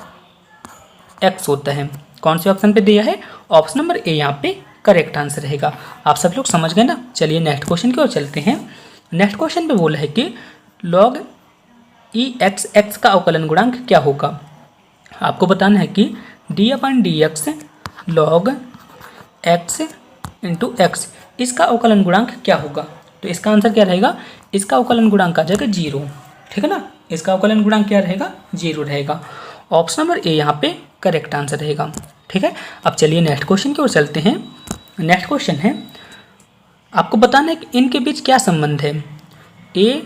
x होता है। कौन से ऑप्शन पे दिया है, ऑप्शन नंबर ए यहाँ पे करेक्ट आंसर रहेगा। आप सब लोग समझ गए ना। चलिए नेक्स्ट क्वेश्चन की ओर चलते हैं। नेक्स्ट क्वेश्चन पे बोला है कि log ई एक्स एक्स का अवकलन गुणांक क्या होगा। आपको बताना है कि d/dx log x into x, इसका अवकलन गुणांक क्या होगा। तो इसका आंसर क्या रहेगा, इसका अवकलन गुणांक आ जाएगा 0। ठीक है ना, इसका अवकलन गुणांक क्या रहेगा, 0 रहेगा। ऑप्शन नंबर ए यहाँ पे करेक्ट आंसर रहेगा। ठीक है, अब चलिए नेक्स्ट क्वेश्चन की ओर चलते हैं। नेक्स्ट क्वेश्चन है, आपको बताना है कि इनके बीच क्या संबंध है। a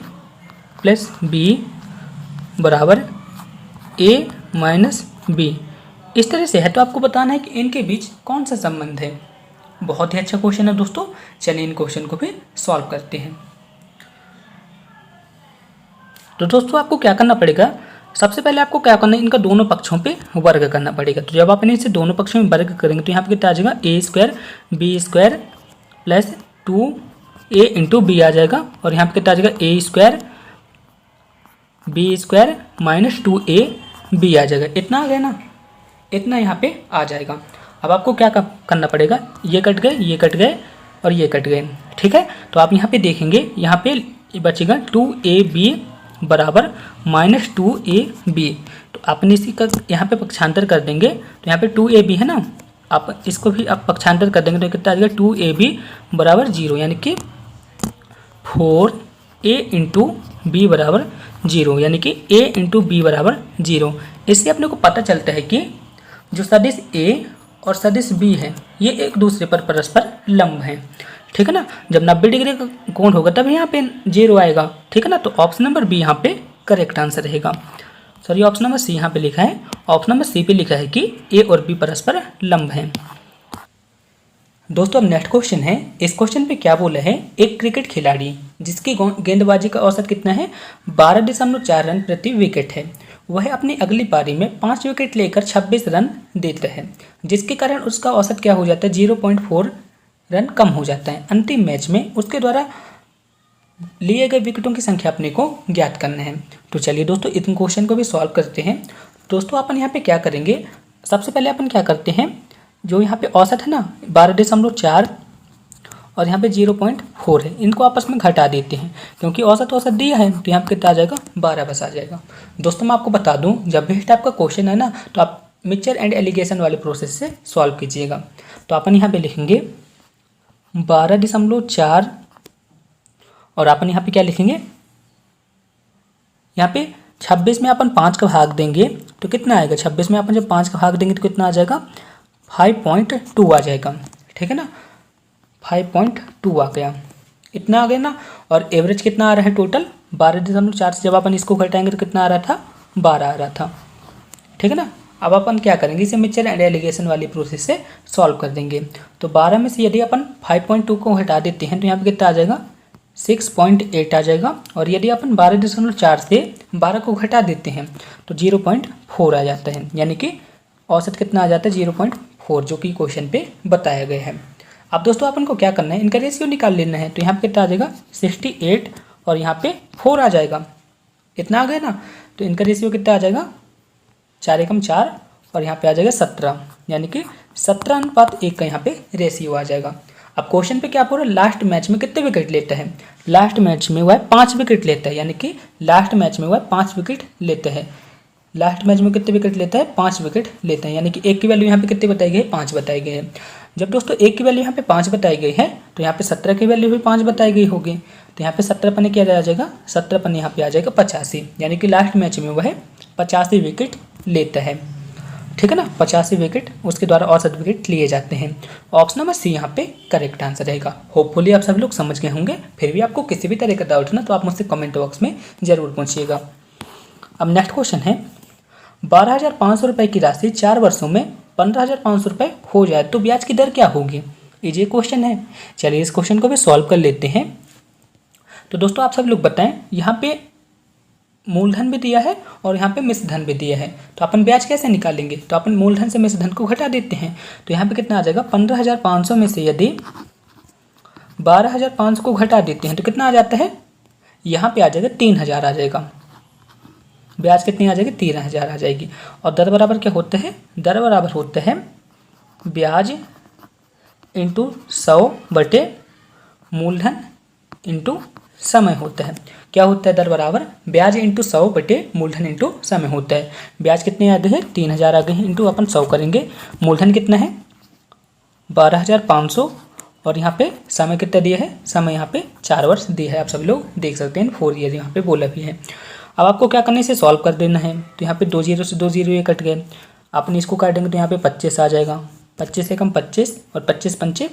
प्लस बी बराबर a माइनस बी, इस तरह से है। तो आपको बताना है कि इनके बीच कौन सा संबंध है। बहुत ही अच्छा क्वेश्चन है दोस्तों। चलिए इन क्वेश्चन को भी सॉल्व करते हैं। तो दोस्तों आपको क्या करना पड़ेगा, सबसे पहले आपको क्या करना है, इनका दोनों पक्षों पे वर्ग करना पड़ेगा। तो जब आप इसे दोनों पक्षों में वर्ग करेंगे तो यहाँ पे कितना आ जाएगा, a square B square plus 2a into B आ जाएगा। और यहाँ पे कितना आ जाएगा, a square B square minus 2a B आ जाएगा। इतना आ गया ना, इतना यहाँ पे आ जाएगा। अब आपको क्या करना पड़ेगा, ये कट गए, ये कट गए और ये कट गए। ठीक है, तो आप यहाँ पे देखेंगे, यहाँ पे बचेगा 2ab बराबर माइनस 2ab। तो आपने इसी का यहाँ पे पक्षांतर कर देंगे। तो यहाँ पे 2ab है ना, आप इसको भी आप पक्षांतर कर देंगे तो कितना आ जाएगा, 2ab बराबर 0, यानी कि 4a इंटू बी बराबर 0, यानी कि a इंटू बी बराबर 0। इससे अपने को पता चलता है कि जो सदिश a और सदिश b है ये एक दूसरे पर परस्पर लंब हैं। ठीक है ना, जब 90 डिग्री का कोण होगा तब यहाँ पे 0 आएगा। ठीक है ना, तो ऑप्शन नंबर बी यहाँ पे करेक्ट आंसर रहेगा। सॉरी, ऑप्शन नंबर सी यहाँ पे लिखा है, ऑप्शन नंबर सी पे लिखा है कि a और b परस्पर लंब हैं। दोस्तों अब नेक्स्ट क्वेश्चन है, इस क्वेश्चन पे क्या बोला है, एक क्रिकेट खिलाड़ी जिसकी गेंदबाजी का औसत कितना है, 12.4 रन प्रति विकेट है, वह अपनी अगली पारी में 5 विकेट लेकर 26 रन देता है, जिसके कारण उसका औसत क्या हो जाता है, 0.4 रन कम हो जाता है। अंतिम मैच में उसके द्वारा लिए गए विकेटों की संख्या अपने को ज्ञात करना है। तो चलिए दोस्तों इन क्वेश्चन को भी सॉल्व करते हैं। दोस्तों अपन यहाँ पे क्या करेंगे, सबसे पहले अपन क्या करते हैं, जो यहाँ पे औसत है ना 12.4 और यहाँ पे 0.4 है, इनको आपस में घटा देते हैं क्योंकि औसत दिया है। तो यहाँ पे कितना आ जाएगा, 12 बस आ जाएगा। दोस्तों मैं आपको बता दूँ, जब भी इस टाइप का क्वेश्चन है ना तो आप मिक्सचर एंड एलिगेशन वाले प्रोसेस से सॉल्व कीजिएगा। तो अपन यहाँ पे लिखेंगे 12.4 और अपन यहाँ पे क्या लिखेंगे, यहाँ पे 26 में अपन 5 का भाग देंगे तो कितना आएगा, 26 में अपन जब 5 का भाग देंगे तो कितना आ जाएगा, 5.2 आ जाएगा। ठीक है ना, 5.2 आ गया, इतना आ गया ना। और एवरेज कितना आ रहा है टोटल, 12.4 से जब अपन इसको घटाएंगे तो कितना आ रहा था, 12 आ रहा था। ठीक है ना, अब अपन क्या करेंगे, इसे मिक्सचर एंड एलिगेशन वाली प्रोसेस से सॉल्व कर देंगे। तो 12 में से यदि अपन 5.2 को हटा देते हैं तो यहाँ पे कितना आ जाएगा, 6.8 आ जाएगा। और यदि अपन 12.4 से 12 को घटा देते हैं तो 0.4 आ जाता है, यानी कि औसत कितना आ जाता है, 0.4, जो कि क्वेश्चन पे बताया गया है। अब दोस्तों अपन को क्या करना है, इनका रेशियो निकाल लेना है। तो यहाँ पे कितना आ जाएगा, 68 और यहाँ पे 4 आ जाएगा, इतना आ गया ना। तो इनका रेशियो कितना आ जाएगा, 4 एकम 4 और यहाँ पे आ जाएगा 17, यानी कि 17:1 का यहाँ पे रेशियो आ जाएगा। अब क्वेश्चन पे क्या बोल रहा है, लास्ट मैच में कितने विकेट लेता है, लास्ट मैच में वह 5 विकेट लेता है, यानी कि लास्ट मैच में वह 5 विकेट लेता है। लास्ट मैच में कितने विकेट लेता है, 5 विकेट लेता है, यानी कि एक की वैल्यू यहाँ पे कितनी बताई गई है, 5 बताई गई है। जब दोस्तों एक की वैल्यू यहाँ पे 5 बताई गई है तो यहाँ पे 17 की वैल्यू भी 5 बताई गई होगी। तो यहाँ पे 17 पन्ने क्या आ जाएगा, 17 पन्ने यहाँ पे आ जाएगा 85, यानी कि लास्ट मैच में वह 85 विकेट लेता है। ठीक है ना, 85 विकेट उसके द्वारा औसत विकेट लिए जाते हैं। ऑप्शन नंबर सी यहाँ पे करेक्ट आंसर रहेगा। होपफुली आप सभी लोग समझ गए होंगे। फिर भी आपको किसी भी तरह का डाउट ना तो आप मुझसे कमेंट बॉक्स में जरूर पूछिएगा। अब नेक्स्ट क्वेश्चन है, 12,500 रुपये की राशि 4 वर्षों में 15,500 रुपये हो जाए तो ब्याज की दर क्या होगी। इजी क्वेश्चन है। चलिए इस क्वेश्चन को भी सॉल्व कर लेते हैं। तो दोस्तों आप सब लोग बताएं, यहाँ पे मूलधन भी दिया है और यहाँ पे मिश्र धन भी दिया है, तो अपन ब्याज कैसे निकालेंगे? तो अपन मूलधन से मिश्र धन को घटा देते हैं। तो यहाँ पे कितना आ जाएगा, 15,500 में से यदि 12,500 को घटा देते हैं तो कितना आ जाता है, यहाँ पे आ जाएगा 3,000 आ जाएगा। ब्याज कितनी आ जाएगी, 13,000 आ जाएगी। और दर बराबर क्या होता है, दर बराबर होता है ब्याज इंटू 100 बटे मूलधन इंटू समय होता है। क्या होता है, दर बराबर ब्याज इंटू 100 बटे मूलधन इंटू समय होता है। ब्याज कितने आ गए हैं, 3,000 आ गए हैं, इंटू अपन 100 करेंगे। मूलधन कितना है, 12,500, और यहाँ पे समय कितना दिया है, समय यहाँ पे 4 वर्ष दिया है। आप सब लोग देख सकते हैं 4 ईयर यहाँ पे बोला भी है। अब आपको क्या करना है, इसे सॉल्व कर देना है। तो यहाँ पे 2 जीरो से 2 जीरो ये कट गए, अपन इसको काटेंगे तो यहाँ पे 25 आ जाएगा। 25 से कम 25 और 25 पंचे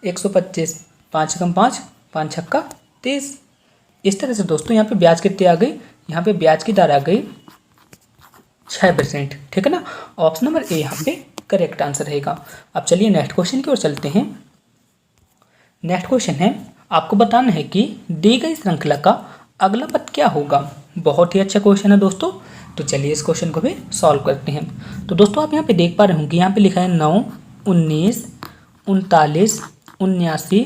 125, 5 से कम 5, 5 छक्का 30। इस तरह से दोस्तों यहाँ पे ब्याज कितनी आ गई, यहाँ पे ब्याज की दर आ गई 6%। ठीक है ना, ऑप्शन नंबर ए यहाँ पे करेक्ट आंसर रहेगा। अब चलिए नेक्स्ट क्वेश्चन की ओर चलते हैं। नेक्स्ट क्वेश्चन है, आपको बताना है कि दी गई श्रृंखला का अगला पद क्या होगा। बहुत ही अच्छा क्वेश्चन है दोस्तों। तो चलिए इस क्वेश्चन को भी सॉल्व करते हैं। तो दोस्तों आप यहाँ पे देख पा रहे होंगे, यहाँ पे लिखा है 9, 19, 39, 79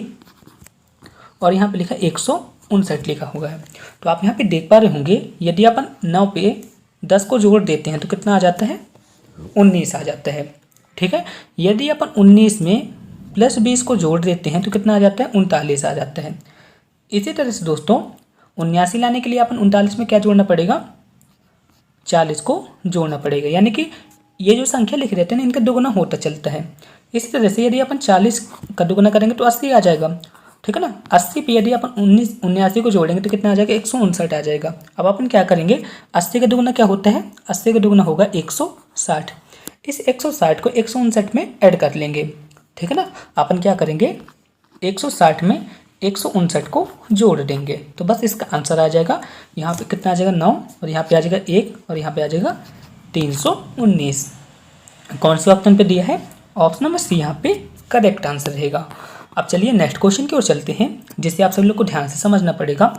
और यहाँ पे लिखा है 159 लिखा हुआ है। तो आप यहाँ पे देख पा रहे होंगे, यदि अपन 9 पे 10 को जोड़ देते हैं तो कितना आ जाता है, 19 आ जाता है। ठीक है, यदि अपन 19 में प्लस 20 को जोड़ देते हैं तो कितना आ जाता है, 39 आ जाता है। इसी तरह से दोस्तों 79 लाने के लिए अपन 39 में क्या जोड़ना पड़ेगा, 40 को जोड़ना पड़ेगा। यानी कि ये जो संख्या लिख रहते हैं ना, इनका दुगुना होता चलता है। इसी तरह से यदि अपन 40 का दुगुना करेंगे तो 80 आ जाएगा। ठीक है ना, 80 पे यदि अपन 79 को जोड़ेंगे तो कितना आ जाएगा, 159 आ जाएगा। अब अपन क्या करेंगे, 80 का दुगुना क्या होता है, 80 का दुगुना होगा 160। इस 160 को 159 में ऐड कर लेंगे। ठीक है ना, अपन क्या करेंगे, 160 में 159 को जोड़ देंगे तो बस इसका आंसर आ जाएगा। यहाँ पे कितना आ जाएगा, 9, और यहाँ पे आ जाएगा 1, और यहाँ पे आ जाएगा 319। कौन से ऑप्शन पे दिया है, ऑप्शन नंबर सी यहाँ पे करेक्ट आंसर रहेगा। अब चलिए नेक्स्ट क्वेश्चन की ओर चलते हैं, जिसे आप सभी लोग को ध्यान से समझना पड़ेगा।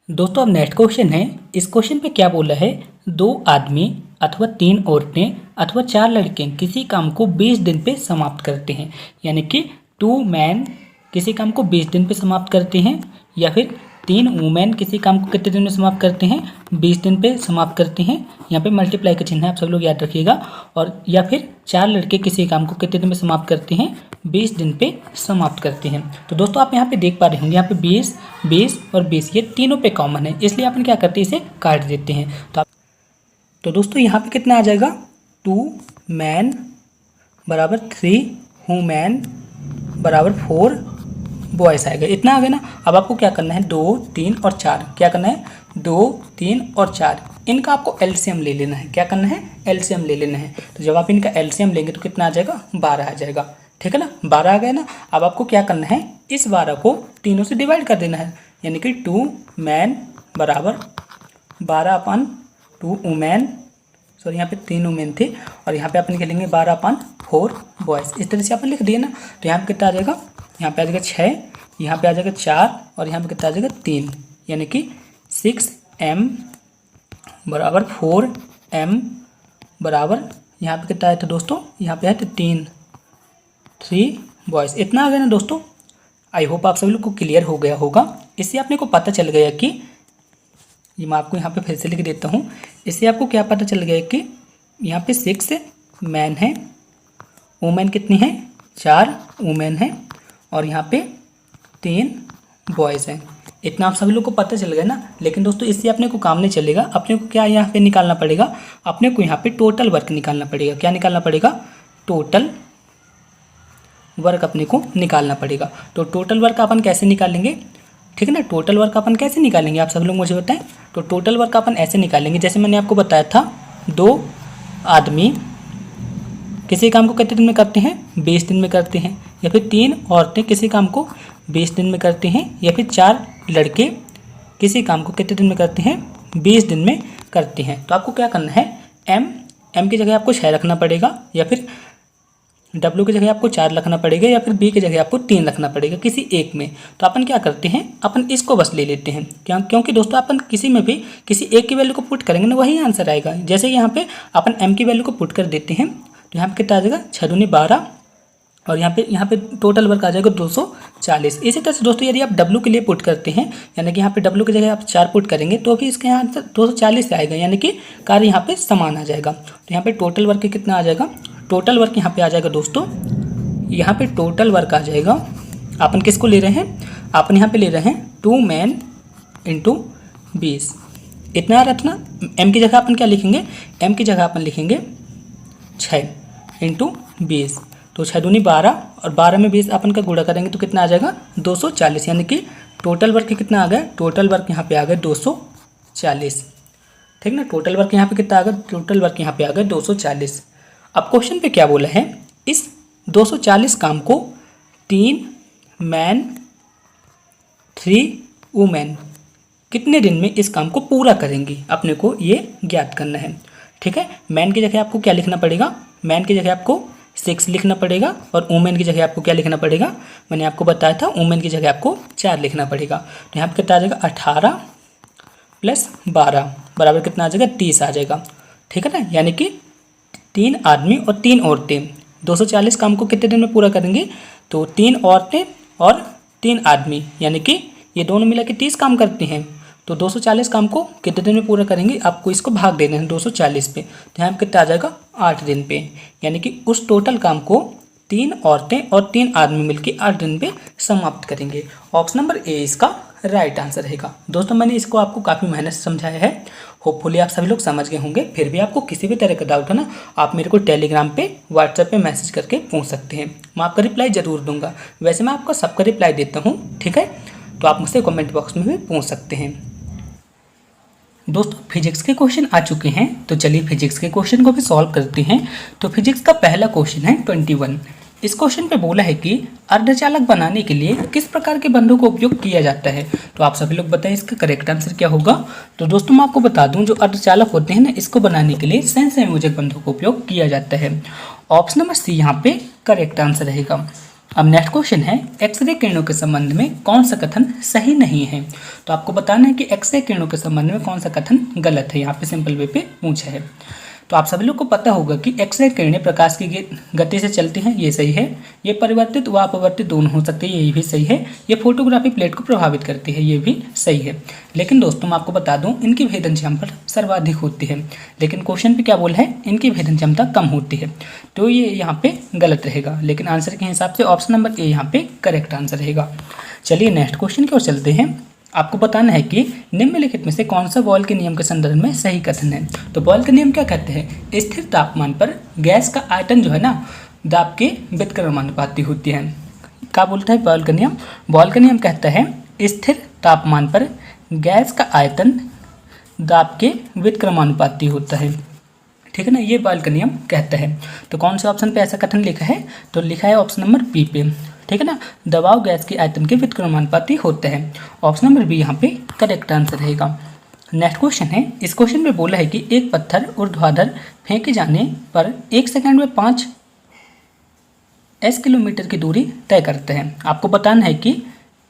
दोस्तों अब नेक्स्ट क्वेश्चन है, इस क्वेश्चन पे क्या बोला है, 2 आदमी अथवा 3 औरतें अथवा 4 लड़के किसी काम को 20 दिन पे समाप्त करते हैं। यानी कि 2 मैन किसी काम को 20 दिन पे समाप्त करते हैं, या फिर 3 वुमेन किसी काम को कितने दिन में समाप्त करते हैं, 20 दिन पे समाप्त करते हैं। यहाँ पे मल्टीप्लाई का चिन्ह है, आप सब लोग याद रखिएगा। और या फिर 4 लड़के किसी काम को कितने दिन में समाप्त करते हैं, 20 दिन पे समाप्त करते हैं। तो दोस्तों आप यहाँ पे देख पा रहे होंगे, यहाँ पे 20, 20 और 20 ये तीनों पे कॉमन है, इसलिए अपन क्या करते हैं, इसे काट देते हैं। तो दोस्तों यहाँ पे कितना आ जाएगा, 2 मैन बराबर 3 वुमेन बराबर 4 बॉयस आएगा। इतना आ गया ना। अब आपको क्या करना है, 2, 3 और 4, क्या करना है, 2, 3 और 4, इनका आपको एलसीएम ले लेना है। क्या करना है, एलसीएम ले लेना है। तो जब आप इनका एलसीएम लेंगे तो कितना आ जाएगा, 12 आ जाएगा। ठीक है ना, 12 आ गया ना। अब आपको क्या करना है, इस 12 को तीनों से डिवाइड कर देना है। यानी कि 2 मैन बराबर 12/2 वुमेन, सॉरी यहाँ पे 3 वुमेन थे, और यहाँ पे अपन लिख लेंगे 12/4 बॉयज़। इस तरह से अपन लिख दिए ना। तो यहाँ पे कितना आ जाएगा, यहाँ पे आ जाएगा 6, यहाँ पे आ जाएगा 4, और यहाँ पे कितना आ जाएगा 3। यानी कि 6m बराबर 4m बराबर यहाँ पे कितना आया था दोस्तों, यहाँ पे आया था 3 बॉयज़। इतना आ गया ना दोस्तों। आई होप आप सभी लोग को क्लियर हो गया होगा। इससे आपने को पता चल गया कि, ये मैं आपको यहाँ पे फिर से लिख देता हूँ। इससे आपको क्या पता चल गया कि यहाँ पे 6 मैन है, वुमेन कितनी है, 4 वुमेन है, और यहाँ पे 3 बॉयज़ हैं। इतना आप सभी लोग को पता चल गया ना। लेकिन दोस्तों इससे अपने को काम नहीं चलेगा, अपने को क्या यहाँ पे निकालना पड़ेगा, अपने को यहाँ पे टोटल वर्क निकालना पड़ेगा। क्या निकालना पड़ेगा, टोटल वर्क अपने को निकालना पड़ेगा। तो टोटल वर्क अपन कैसे निकालेंगे, ठीक है ना, टोटल वर्क अपन कैसे निकालेंगे आप सब लोग मुझे बताएं। तो टोटल वर्क अपन ऐसे निकालेंगे, जैसे मैंने आपको बताया था, 2 आदमी किसी काम को कितने दिन में करते हैं, 20 दिन में करते हैं, या फिर 3 औरतें किसी काम को 20 दिन में करते हैं, या फिर 4 लड़के किसी काम को कितने दिन में करते हैं, 20 दिन में करते हैं। तो आपको क्या करना है, एम की जगह आपको 6 रखना पड़ेगा, या फिर W की जगह आपको 4 रखना पड़ेगा या फिर B की जगह आपको 3 रखना पड़ेगा किसी एक में। तो अपन क्या करते हैं, अपन इसको बस ले लेते हैं क्योंकि दोस्तों अपन किसी में भी किसी एक की वैल्यू को पुट करेंगे ना वही आंसर आएगा। जैसे यहाँ पे अपन M की वैल्यू को पुट कर देते हैं तो यहाँ पे कितना आ जाएगा 6 दूनी 12 और यहाँ पे टोटल वर्क आ जाएगा 240। इसी तरह से दोस्तों यदि आप W के लिए पुट करते हैं यानी कि यहाँ पे W की जगह आप 4 पुट करेंगे तो भी इसके यहाँ आंसर 240 आएगा, यानी कि कार्य यहाँ पे समान आ जाएगा। तो यहाँ पे टोटल वर्क कितना आ जाएगा, टोटल वर्क यहाँ पे आ जाएगा दोस्तों, यहाँ पे टोटल वर्क आ जाएगा। अपन किसको ले रहे हैं, अपन यहाँ पे ले रहे हैं 2 मैन इंटू 20। इतना रखना। M की जगह अपन क्या लिखेंगे, M की जगह अपन लिखेंगे 6 इंटू 20। तो 6 दूनी 12 और 12 में 20 अपन का गुणा करेंगे तो कितना आ जाएगा 240, यानी कि टोटल वर्क कितना आ गया, टोटल वर्क यहाँ पे आ गया 240। ठीक ना, टोटल वर्क यहाँ पे कितना आ गया, टोटल वर्क यहाँ पे आ गया 240। अब क्वेश्चन पे क्या बोला है, इस 240 काम को 3 मैन 3 वुमेन कितने दिन में इस काम को पूरा करेंगी, अपने को ये ज्ञात करना है। ठीक है, मैन की जगह आपको क्या लिखना पड़ेगा, मैन की जगह आपको 6 लिखना पड़ेगा और वुमेन की जगह आपको क्या लिखना पड़ेगा, मैंने आपको बताया था वुमेन की जगह आपको 4 लिखना पड़ेगा। तो यहाँ पर कितना आ जाएगा 18 + 12 बराबर कितना आ जाएगा 30 आ जाएगा। ठीक है ना, यानी कि 3 आदमी और 3 औरतें 240 काम को कितने दिन में पूरा करेंगे, तो 3 औरतें और 3 आदमी यानी कि ये दोनों मिला के 30 काम करते हैं। तो 240 काम को कितने दिन में पूरा करेंगे, आपको इसको भाग देना है 240 पे। तो यहाँ पे कितना आ जाएगा 8 दिन पे, यानी कि उस टोटल काम को 3 औरतें और 3 आदमी मिलकर 8 दिन पे समाप्त करेंगे। ऑप्शन नंबर ए इसका राइट आंसर रहेगा। दोस्तों मैंने इसको आपको काफ़ी मेहनत से समझाया है, होपफुली आप सभी लोग समझ गए होंगे। फिर भी आपको किसी भी तरह का डाउट है ना, आप मेरे को टेलीग्राम पे व्हाट्सएप पे मैसेज करके पूछ सकते हैं, मैं आपका रिप्लाई ज़रूर दूंगा। वैसे मैं आपका सबका रिप्लाई देता हूँ, ठीक है, तो आप मुझसे कमेंट बॉक्स में भी पूछ सकते हैं। दोस्तों फिजिक्स के क्वेश्चन आ चुके हैं, तो चलिए फिजिक्स के क्वेश्चन को भी सॉल्व करते हैं। तो फिजिक्स का पहला क्वेश्चन है 21। इस क्वेश्चन पे बोला है कि अर्धचालक बनाने के लिए किस प्रकार के बंधों का उपयोग किया जाता है। तो आप सभी लोग बताएं इसका करेक्ट आंसर क्या होगा। तो दोस्तों मैं आपको बता दूं, जो अर्धचालक होते हैं ना, इसको बनाने के लिए सहसंयोजक बंधों का उपयोग किया जाता है। ऑप्शन नंबर सी यहाँ पे करेक्ट आंसर रहेगा। अब नेक्स्ट क्वेश्चन है, एक्सरे किरणों के संबंध में कौन सा कथन सही नहीं है। तो आपको बताना है कि एक्सरे किरणों के संबंध में कौन सा कथन गलत है। यहाँ पे सिंपल वे पे पूछा है। तो आप सभी लोग को पता होगा कि एक्सरे किरणें प्रकाश की गति से चलती हैं, ये सही है। ये परिवर्तित व अपवर्तित दोनों हो सकते हैं, ये भी सही है। ये फोटोग्राफी प्लेट को प्रभावित करती है, ये भी सही है। लेकिन दोस्तों मैं आपको बता दूं, इनकी भेदन क्षमता सर्वाधिक होती है। लेकिन क्वेश्चन पे क्या बोला है, इनकी भेदन क्षमता कम होती है। तो ये यहाँ पे गलत रहेगा। लेकिन आंसर के हिसाब से ऑप्शन नंबर ए यहाँ पे करेक्ट आंसर रहेगा। चलिए नेक्स्ट क्वेश्चन की ओर चलते हैं। आपको बताना है कि निम्नलिखित में से कौन सा बॉयल के नियम के संदर्भ में सही कथन है। तो बॉयल का नियम क्या कहते हैं, स्थिर तापमान पर गैस का आयतन जो है ना, दाब के व्युत्क्रमानुपाती होती है। क्या बोलता है बॉयल का नियम, बॉयल का नियम कहता है स्थिर तापमान पर गैस का आयतन दाब के व्युत्क्रमानुपाती होता है। ठीक है ना, ये बॉयल का नियम कहता है। तो कौन से ऑप्शन पे ऐसा कथन लिखा है, तो लिखा है ऑप्शन नंबर बी पे। ठीक है ना, दबाव गैस के आयतन के व्युत्क्रमानुपाती होता है। ऑप्शन नंबर बी यहाँ पे करेक्ट आंसर रहेगा। नेक्स्ट क्वेश्चन है, इस क्वेश्चन में बोला है कि एक पत्थर ऊर्ध्वाधर फेंके जाने पर 1 सेकंड में 5 किलोमीटर की दूरी तय करते हैं। आपको बताना है कि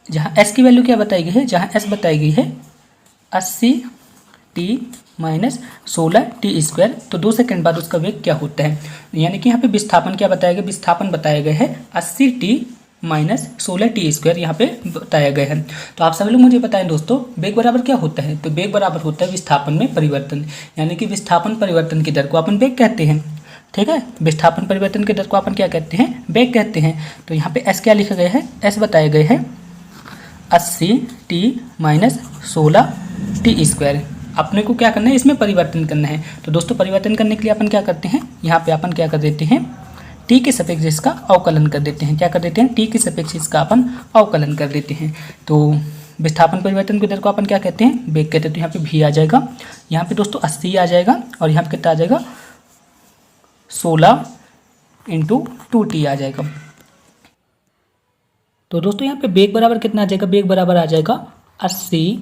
जहाँ एस की वैल्यू क्या बताई गई है, जहाँ एस बताई गई है 80 टी माइनस 16 टी स्क्वायर, तो 2 सेकंड बाद उसका वेग क्या होता है। यानी कि यहाँ पे विस्थापन क्या बताया गया, विस्थापन बताया गया है 80 टी माइनस 16 टी स्क्वायर यहाँ पे बताया गया है। तो आप सभी लोग मुझे बताएं दोस्तों, वेग बराबर क्या होता है। तो वेग बराबर होता है विस्थापन में परिवर्तन, यानी कि विस्थापन परिवर्तन की दर को अपन वेग कहते हैं। ठीक है, विस्थापन परिवर्तन की दर को अपन क्या कहते हैं, वेग कहते हैं। तो यहाँ पे एस क्या लिखा गया है, एस बताया गया है 80 टी माइनस 16 टी स्क्वायर। अपने को क्या करना है, इसमें परिवर्तन करना है। तो दोस्तों परिवर्तन करने के लिए अपन क्या करते हैं, यहाँ पे अपन क्या कर देते हैं, टी के सापेक्ष इसका अवकलन कर देते हैं। क्या कर देते हैं, टी के सापेक्ष इसका अपन अवकलन कर देते हैं। तो विस्थापन परिवर्तन की दर को अपन क्या कहते हैं, वेग कहते हैं। तो यहाँ पे भी आ जाएगा, यहाँ पे दोस्तों 80 आ जाएगा और यहाँ पे कितना आ जाएगा 16 × 2t आ जाएगा। तो दोस्तों यहाँ पे वेग बराबर कितना आ जाएगा, वेग बराबर आ जाएगा 80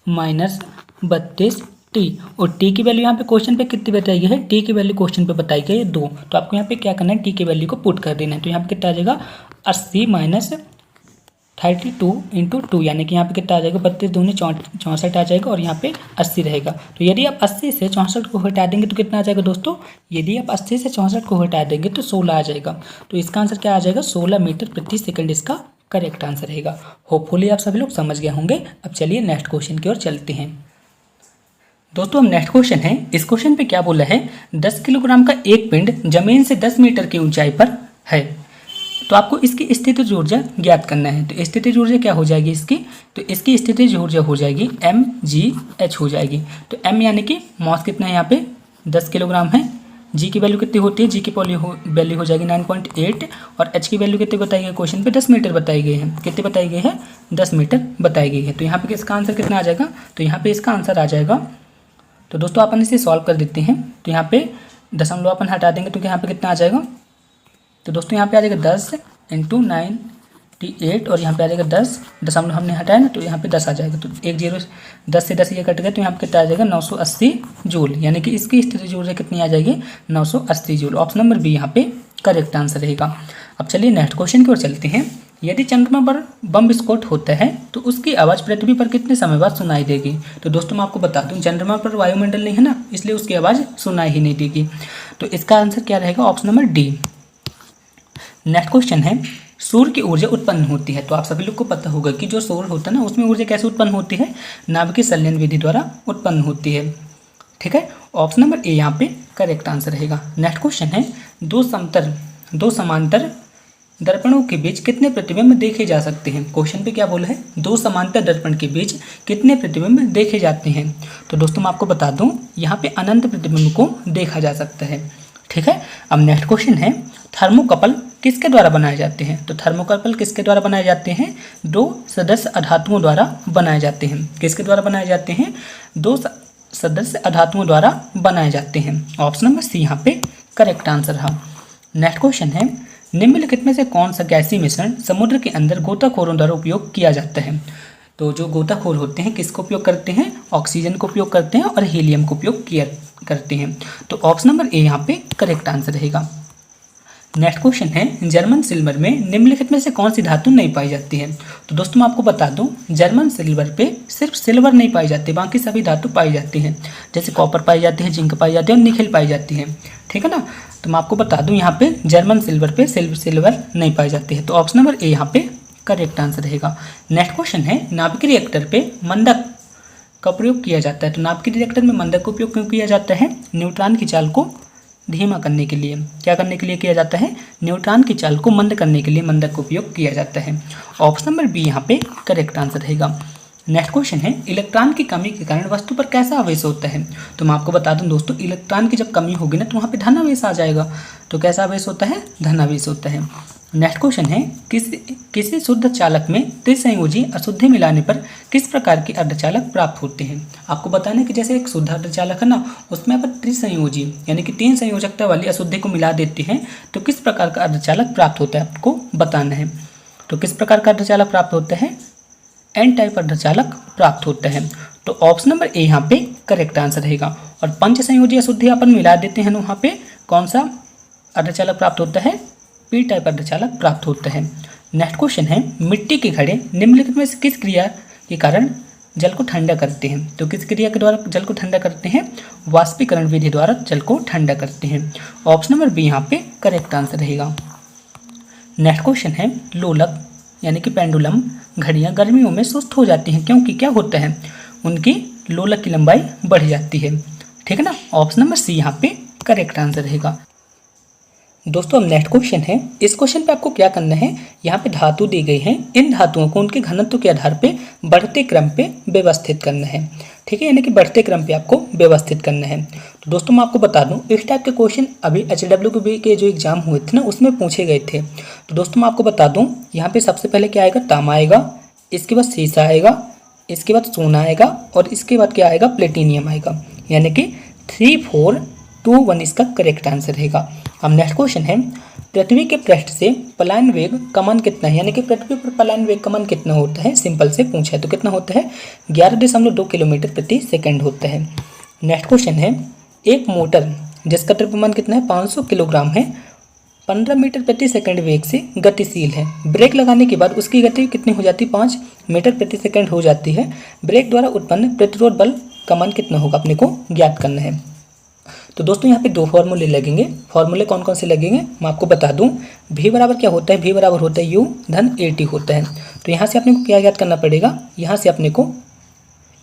माइनस 32 टी, और टी की वैल्यू यहाँ पे क्वेश्चन पे कितनी बताई गई है, टी की वैल्यू क्वेश्चन पे बताई गई है 2। तो आपको यहाँ पे क्या करना है, टी की वैल्यू को पुट कर देना है। तो यहाँ पे कितना आ जाएगा 80 माइनस 32 इंटू 2, यानी कि यहाँ पे कितना आ जाएगा 32 दूनी 64 आ जाएगा, और यहाँ पे 80 रहेगा। तो यदि आप 80 से 64 को हटा देंगे तो कितना आ जाएगा दोस्तों, यदि आप 80 से 64 को हटा देंगे तो 16 आ जाएगा। तो इसका आंसर क्या आ जाएगा, 16 मीटर प्रति सेकंड इसका करेक्ट आंसर रहेगा। होपफुली आप सभी लोग समझ गए होंगे। अब चलिए नेक्स्ट क्वेश्चन की ओर चलते हैं। दोस्तों हम नेक्स्ट क्वेश्चन है, इस क्वेश्चन पे क्या बोला है, 10 किलोग्राम का एक पिंड जमीन से 10 मीटर की ऊंचाई पर है, तो आपको इसकी स्थितिज ऊर्जा ज्ञात करना है। तो स्थितिज ऊर्जा क्या हो जाएगी इसकी, तो इसकी स्थितिज ऊर्जा हो जाएगी mgh हो जाएगी। तो m यानी कि मास कितना है यहाँ पे 10 किलोग्राम है, g की वैल्यू कितनी होती है, g की वैल्यू हो जाएगी 9.8, और h की वैल्यू कितनी बताई गई क्वेश्चन पे 10 मीटर बताई गई है। कितनी बताई गई है, 10 मीटर बताई गई है। तो यहाँ पे इसका आंसर कितना आ जाएगा, तो यहाँ पे इसका आंसर आ जाएगा, तो दोस्तों अपन इसे सॉल्व कर देते हैं। तो यहाँ पे दशमलव अपन हटा देंगे तो यहाँ पे कितना आ जाएगा, तो दोस्तों यहाँ पे आ जाएगा 10 इंटू 98, और यहाँ पे आ जाएगा 10, दशमलव हमने हटाया ना तो यहाँ पे 10 आ जाएगा। तो 10 से 10 ये कट गया, तो यहाँ पे कितना आ जाएगा 980 जूल, यानी कि इसकी स्थितिज ऊर्जा कितनी आ जाएगी 980 जूल। ऑप्शन नंबर बी यहाँ पे करेक्ट आंसर रहेगा। अब चलिए नेक्स्ट क्वेश्चन की ओर चलते हैं। यदि चंद्रमा पर बम विस्फोट होता है तो उसकी आवाज़ पृथ्वी पर कितने समय बाद सुनाई देगी। तो दोस्तों मैं आपको बता दूं, चंद्रमा पर वायुमंडल नहीं है ना, इसलिए उसकी आवाज़ सुनाई ही नहीं देगी। तो इसका आंसर क्या रहेगा, option number D. Next question है, सूर्य की ऊर्जा उत्पन्न होती है। तो आप सभी लोग को पता होगा कि जो सूर्य होता है ना उसमें ऊर्जा कैसे उत्पन्न होती है, नाभिकीय संलयन विधि द्वारा उत्पन्न होती है। ठीक है, ऑप्शन नंबर ए यहाँ पे करेक्ट आंसर रहेगा। नेक्स्ट क्वेश्चन है, दो समांतर दर्पणों के बीच कितने प्रतिबिंब देखे जा सकते हैं। क्वेश्चन पे क्या बोला है, दो समांतर दर्पण के बीच कितने प्रतिबिंब देखे जाते हैं। तो दोस्तों मैं आपको बता दूं, यहाँ पे अनंत प्रतिबिंब को देखा जा सकता है। ठीक है, अब नेक्स्ट क्वेश्चन है, थर्मोकपल किसके द्वारा बनाए जाते हैं। तो थर्मोकपल किसके द्वारा बनाए जाते हैं, दो सदस्य अधातुओं द्वारा बनाए जाते हैं। किसके द्वारा बनाए जाते हैं, दो सदस्य अधातुओं द्वारा बनाए जाते हैं। ऑप्शन नंबर सी यहाँ पे करेक्ट आंसर रहा। नेक्स्ट क्वेश्चन है, निम्नलिखित में से कौन सा गैसीय मिश्रण समुद्र के अंदर गोताखोरों द्वारा उपयोग किया जाता है। तो जो गोताखोर होते हैं किसको उपयोग करते हैं, ऑक्सीजन को उपयोग करते हैं और हीलियम को उपयोग किया करते हैं। तो ऑप्शन नंबर ए यहाँ पे करेक्ट आंसर रहेगा। नेक्स्ट क्वेश्चन है, जर्मन सिल्वर में निम्नलिखित में से कौन सी धातु नहीं पाई जाती है। तो दोस्तों मैं आपको बता दूं, जर्मन सिल्वर पे सिर्फ सिल्वर नहीं पाई जाती, बाकी सभी धातु पाई जाती हैं। जैसे कॉपर पाई जाती है, जिंक पाई जाती है और निकेल पाई जाती है। ठीक है ना, तो मैं आपको बता दूं यहाँ पे जर्मन सिल्वर पे सिल्वर नहीं पाई जाती है। तो ऑप्शन नंबर ए यहाँ पे करेक्ट आंसर रहेगा। नेक्स्ट क्वेश्चन है, नाभिकीय रिएक्टर पे मंदक का प्रयोग किया जाता है। तो नाभिकीय रिएक्टर में मंदक का उपयोग क्यों किया जाता है, न्यूट्रॉन की चाल को धीमा करने के लिए। क्या करने के लिए किया जाता है, न्यूट्रॉन की चाल को मंद करने के लिए मंदक का उपयोग किया जाता है। ऑप्शन नंबर बी यहाँ पे करेक्ट आंसर रहेगा। नेक्स्ट क्वेश्चन है, इलेक्ट्रॉन की कमी के कारण वस्तु पर कैसा आवेश होता है। तो मैं आपको बता दूं दोस्तों, इलेक्ट्रॉन की जब कमी होगी ना तो वहाँ पे धनावेश आ जाएगा। तो कैसा आवेश होता है, धनावेश होता है। नेक्स्ट क्वेश्चन है, किसी शुद्ध चालक में त्रिसंयोजी अशुद्धि मिलाने पर किस प्रकार के अर्धचालक प्राप्त होते हैं। आपको बताना है कि जैसे एक शुद्ध अर्धचालक है ना, उसमें अपन त्रिसंयोजी यानी कि 3 संयोजकता वाली अशुद्धि को मिला देते हैं तो किस प्रकार का अर्धचालक प्राप्त होता है, आपको बताना है। तो किस प्रकार का अर्धचालक प्राप्त होता है, एन टाइप अर्धचालक प्राप्त होता है। तो ऑप्शन नंबर ए यहाँ पे करेक्ट आंसर रहेगा। और पंच संयोजी अशुद्धि अपन मिला देते हैं, वहाँ पे कौन सा अर्धचालक प्राप्त होता है, पी टाइप अर्धचालक प्राप्त होता है। नेक्स्ट क्वेश्चन है, मिट्टी के घड़े निम्नलिखित में से किस क्रिया के कारण जल को ठंडा करते हैं। तो किस क्रिया के द्वारा जल को ठंडा करते हैं, वाष्पीकरण विधि द्वारा जल को ठंडा करते हैं। ऑप्शन नंबर बी यहाँ पे करेक्ट आंसर रहेगा। नेक्स्ट क्वेश्चन है, लोलक यानी कि पेंडुलम घड़ियाँ गर्मियों में सुस्त हो जाती हैं, क्योंकि क्या होता है, उनकी लोलक की लंबाई बढ़ जाती है। ठीक है ना, ऑप्शन नंबर सी यहाँ पे करेक्ट आंसर रहेगा। दोस्तों अब नेक्स्ट क्वेश्चन है, इस क्वेश्चन पे आपको क्या करना है, यहाँ पे धातु दी गई है, इन धातुओं को उनके घनत्व के आधार पे बढ़ते क्रम पे व्यवस्थित करना है। ठीक है, यानी कि बढ़ते क्रम पे आपको व्यवस्थित करना है। तो दोस्तों मैं आपको बता दूं, इस टाइप के क्वेश्चन अभी HWB के जो एग्जाम हुए थे ना उसमें पूछे गए थे। तो दोस्तों मैं आपको बता दूं, यहाँ पे सबसे पहले क्या आएगा, तांबा आएगा, इसके बाद सीसा आएगा, इसके बाद सोना आएगा और इसके बाद क्या आएगा, प्लेटिनियम आएगा। यानी कि 3, 4, 2, 1 इसका करेक्ट आंसर रहेगा। अब नेक्स्ट क्वेश्चन है, पृथ्वी के पृष्ठ से पलायन वेग कमान कितना है, यानी कि पृथ्वी पर पलायन वेग कमान कितना होता है, सिंपल से पूछा है। तो कितना होता है, 11.2 किलोमीटर प्रति सेकंड होता है। नेक्स्ट क्वेश्चन है, एक मोटर जिसका द्रव्यमान कितना है 500 किलोग्राम है, 15 मीटर प्रति सेकंड वेग से गतिशील है। ब्रेक लगाने के बाद उसकी गति कितनी हो जाती है, 5 मीटर प्रति सेकंड हो जाती है। ब्रेक द्वारा उत्पन्न प्रतिरोध बल का मान कितना होगा, अपने को ज्ञात करना है। तो दोस्तों यहाँ पे दो फॉर्मूले लगेंगे। फॉर्मूले कौन कौन से लगेंगे मैं आपको बता दूं। v बराबर क्या होता है, v बराबर होता है u धन at होता है। तो यहाँ से अपने को क्या ज्ञात करना पड़ेगा, यहाँ से अपने को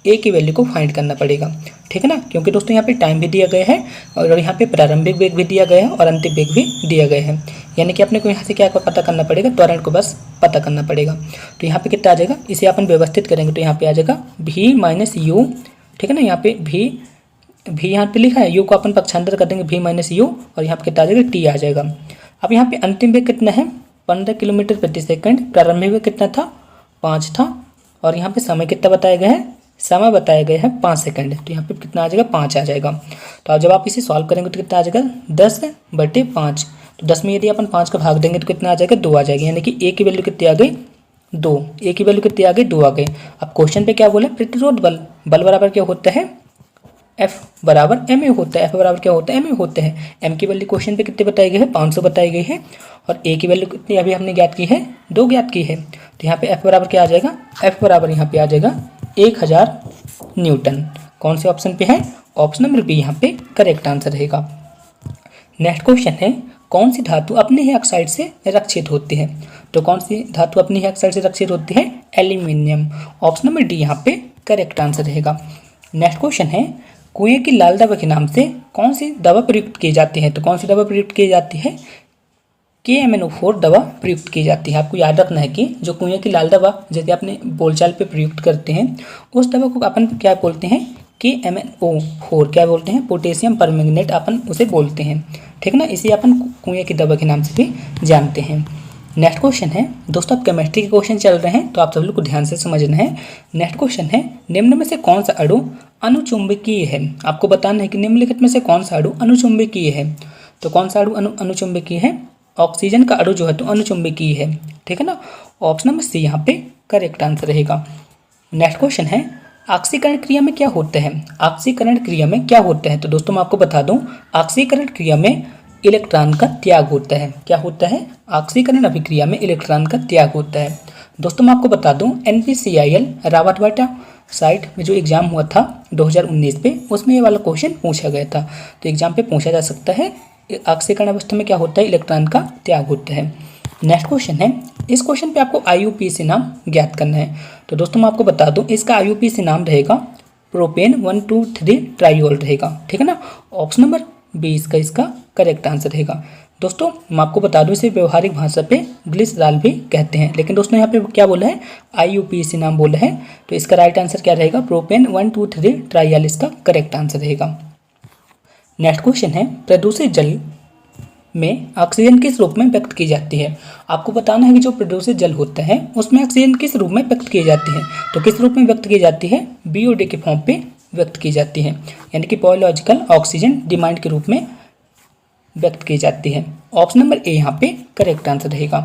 a की वैल्यू को फाइंड करना पड़ेगा, ठीक है ना। क्योंकि दोस्तों यहाँ पे टाइम भी दिया गया है और यहाँ पे प्रारंभिक वेग भी दिया गया है और अंतिम वेग भी दिया गया है। यानी कि अपने को यहाँ से क्या पता करना पड़ेगा, त्वरण को बस पता करना पड़ेगा। तो यहाँ पे कितना आ जाएगा, इसे अपन व्यवस्थित करेंगे तो यहाँ पे आ जाएगा v माइनस यू, ठीक है ना। यहाँ पे v यहाँ पे लिखा है, u को अपन पक्षांतर कर देंगे v माइनस यू और यहाँ पे कितना आ जाएगा, t आ जाएगा। अब यहाँ पे अंतिम वेग कितना है 15 किलोमीटर प्रति सेकंड, प्रारंभिक वेग कितना था 5 था और यहाँ पे समय कितना बताया गया है, समय बताया गया है 5 सेकंड। तो यहाँ पे कितना आ जाएगा 5 आ जाएगा। तो अब जब आप इसे सॉल्व करेंगे तो कितना आ जाएगा 10/5। तो 10 में यदि अपन 5 का भाग देंगे तो कितना आ जाएगा 2 आ जाएगी। यानी कि a की वैल्यू कितनी आ गई 2, a की वैल्यू कितनी आ गई 2 आ गई। अब क्वेश्चन पे क्या बोला, प्रतिरोध बल, बल बराबर क्या होता है F बराबर ma होता है। F बराबर क्या होता है ma होता है। m की वैल्यू क्वेश्चन पे कितनी बताई गई है 500 बताई गई है और a की वैल्यू कितनी अभी हमने ज्ञात की है 2 ज्ञात की है। तो यहाँ पे F बराबर क्या आ जाएगा, F बराबर यहाँ पे आ जाएगा 1000 न्यूटन। कौन से ऑप्शन पे है, ऑप्शन नंबर बी यहाँ पे करेक्ट आंसर रहेगा। नेक्स्ट क्वेश्चन है, कौन सी धातु अपने ही ऑक्साइड से रक्षित होती है। तो कौन सी धातु अपनी ही ऑक्साइड से रक्षित होती है, एल्यूमिनियम। ऑप्शन नंबर डी यहाँ पे करेक्ट आंसर रहेगा। नेक्स्ट क्वेश्चन है, कुएं की लाल दवा के नाम से कौन सी दवा प्रयुक्त की जाती है। तो कौन सी दवा प्रयुक्त की जाती है, KMnO4 दवा प्रयुक्त की जाती है। आपको याद रखना है कि जो कुएं की लाल दवा जैसे अपने बोलचाल पे प्रयुक्त करते हैं उस दवा को अपन क्या बोलते हैं, KMnO4 क्या बोलते हैं, पोटेशियम परमैंगनेट अपन उसे बोलते हैं, ठीक ना। इसे अपन कुएं की दवा के नाम से भी जानते हैं। नेक्स्ट क्वेश्चन है, दोस्तों अब केमिस्ट्री के क्वेश्चन चल रहे हैं तो आप सब लोग को ध्यान से समझना है। नेक्स्ट क्वेश्चन है, निम्न में से कौन सा अणु अनुचुंबकीय है। आपको बताना है कि निम्नलिखित में से कौन सा अणु अनुचुंबकीय है। तो कौन सा अणु अनुचुंबकीय है, ऑक्सीजन का अणु जो है तो अनुचुंबकीय है, ठीक है ना। ऑप्शन नंबर सी यहाँ पे करेक्ट आंसर रहेगा। नेक्स्ट क्वेश्चन है, ऑक्सीकरण क्रिया में क्या होता है। ऑक्सीकरण क्रिया में क्या होता है, तो दोस्तों मैं आपको बता दूं, ऑक्सीकरण क्रिया में इलेक्ट्रॉन का त्याग होता है। क्या होता है, ऑक्सीकरण अभिक्रिया में इलेक्ट्रॉन का त्याग होता है। दोस्तों मैं आपको बता दूं, NPCIL रावतबाटा साइट में जो एग्जाम हुआ था 2019 पे, उसमें ये वाला क्वेश्चन पूछा गया था। तो एग्जाम पे पूछा जा सकता है, ऑक्सीकरण अवस्था में क्या होता है, इलेक्ट्रॉन का त्याग होता है। नेक्स्ट क्वेश्चन है, इस क्वेश्चन पे आपको IUPAC नाम ज्ञात करना है। तो दोस्तों मैं आपको बता दूं, इसका IUPAC नाम रहेगा प्रोपेन 1,2,3 ट्राइयोल रहेगा, ठीक है ना। ऑप्शन नंबर बी इसका करेक्ट आंसर रहेगा। दोस्तों मैं आपको बता दूं, इसे व्यवहारिक भाषा पे ग्लिसरॉल भी कहते हैं, लेकिन दोस्तों यहाँ पे क्या बोला है, IUPAC नाम बोला है। तो इसका राइट आंसर क्या रहेगा, प्रोपेन 1,2,3 ट्राइयल इसका करेक्ट आंसर रहेगा। नेक्स्ट क्वेश्चन है, प्रदूषित जल में ऑक्सीजन किस रूप में व्यक्त की जाती है। आपको बताना है कि जो प्रदूषित जल होता है उसमें ऑक्सीजन किस रूप में व्यक्त की जाती है। तो किस रूप में व्यक्त की जाती है, BOD के फॉर्म पे व्यक्त की जाती है, यानी कि बायोलॉजिकल ऑक्सीजन डिमांड के रूप में व्यक्त की जाती है। ऑप्शन नंबर ए यहाँ पे करेक्ट आंसर रहेगा।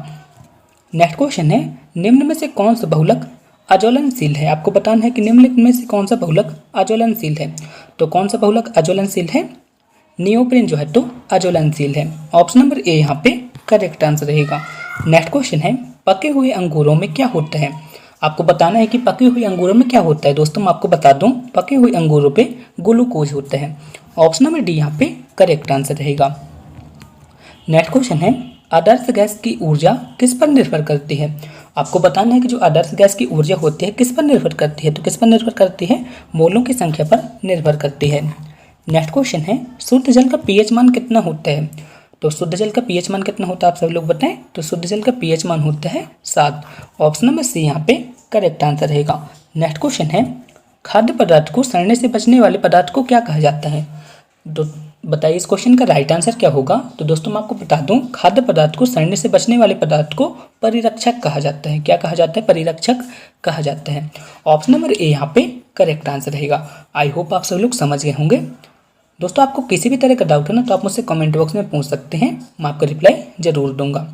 नेक्स्ट क्वेश्चन है, निम्न में से कौन सा बहुलक अज्वलनशील है। आपको बताना है कि निम्नलिखित में से कौन सा बहुलक अज्वलनशील है। तो कौन सा बहुलक अज्वलनशील है, नियोप्रिन जो है तो अज्वलनशील है। ऑप्शन नंबर ए यहाँ पे करेक्ट आंसर रहेगा। नेक्स्ट क्वेश्चन है, पके हुए अंगूरों में क्या होता है। आपको बताना है कि पके हुए अंगूरों में क्या होता है। दोस्तों मैं आपको बता दूं, पके हुए अंगूरों पे ग्लूकोज होता है। ऑप्शन नंबर डी यहाँ पे करेक्ट आंसर रहेगा। नेक्स्ट क्वेश्चन है, आदर्श गैस की ऊर्जा किस पर निर्भर करती है। आपको बताना है कि जो आदर्श गैस की ऊर्जा होती है किस पर निर्भर करती है। तो किस पर निर्भर करती है, मोलों की संख्या पर निर्भर करती है। नेक्स्ट क्वेश्चन है, शुद्ध जल का pH मान कितना होता है। तो शुद्ध जल का pH मान कितना होता है, आप सब लोग बताएं। तो शुद्ध जल का pH मान होता है 7। ऑप्शन नंबर सी यहाँ पे करेक्ट आंसर रहेगा। नेक्स्ट क्वेश्चन है, खाद्य पदार्थ को सड़ने से बचने वाले पदार्थ को क्या कहा जाता है। तो बताइए इस क्वेश्चन का राइट आंसर क्या होगा। तो दोस्तों मैं आपको बता दूं, खाद्य पदार्थ को सड़ने से बचने वाले पदार्थ को परिरक्षक कहा जाता है। क्या कहा जाता है, परिरक्षक कहा जाता है। ऑप्शन नंबर ए यहाँ पे करेक्ट आंसर रहेगा। आई होप आप सब लोग समझ गए होंगे। दोस्तों आपको किसी भी तरह का डाउट है ना तो आप मुझसे कमेंट बॉक्स में पूछ सकते हैं, मैं आपको रिप्लाई जरूर दूंगा।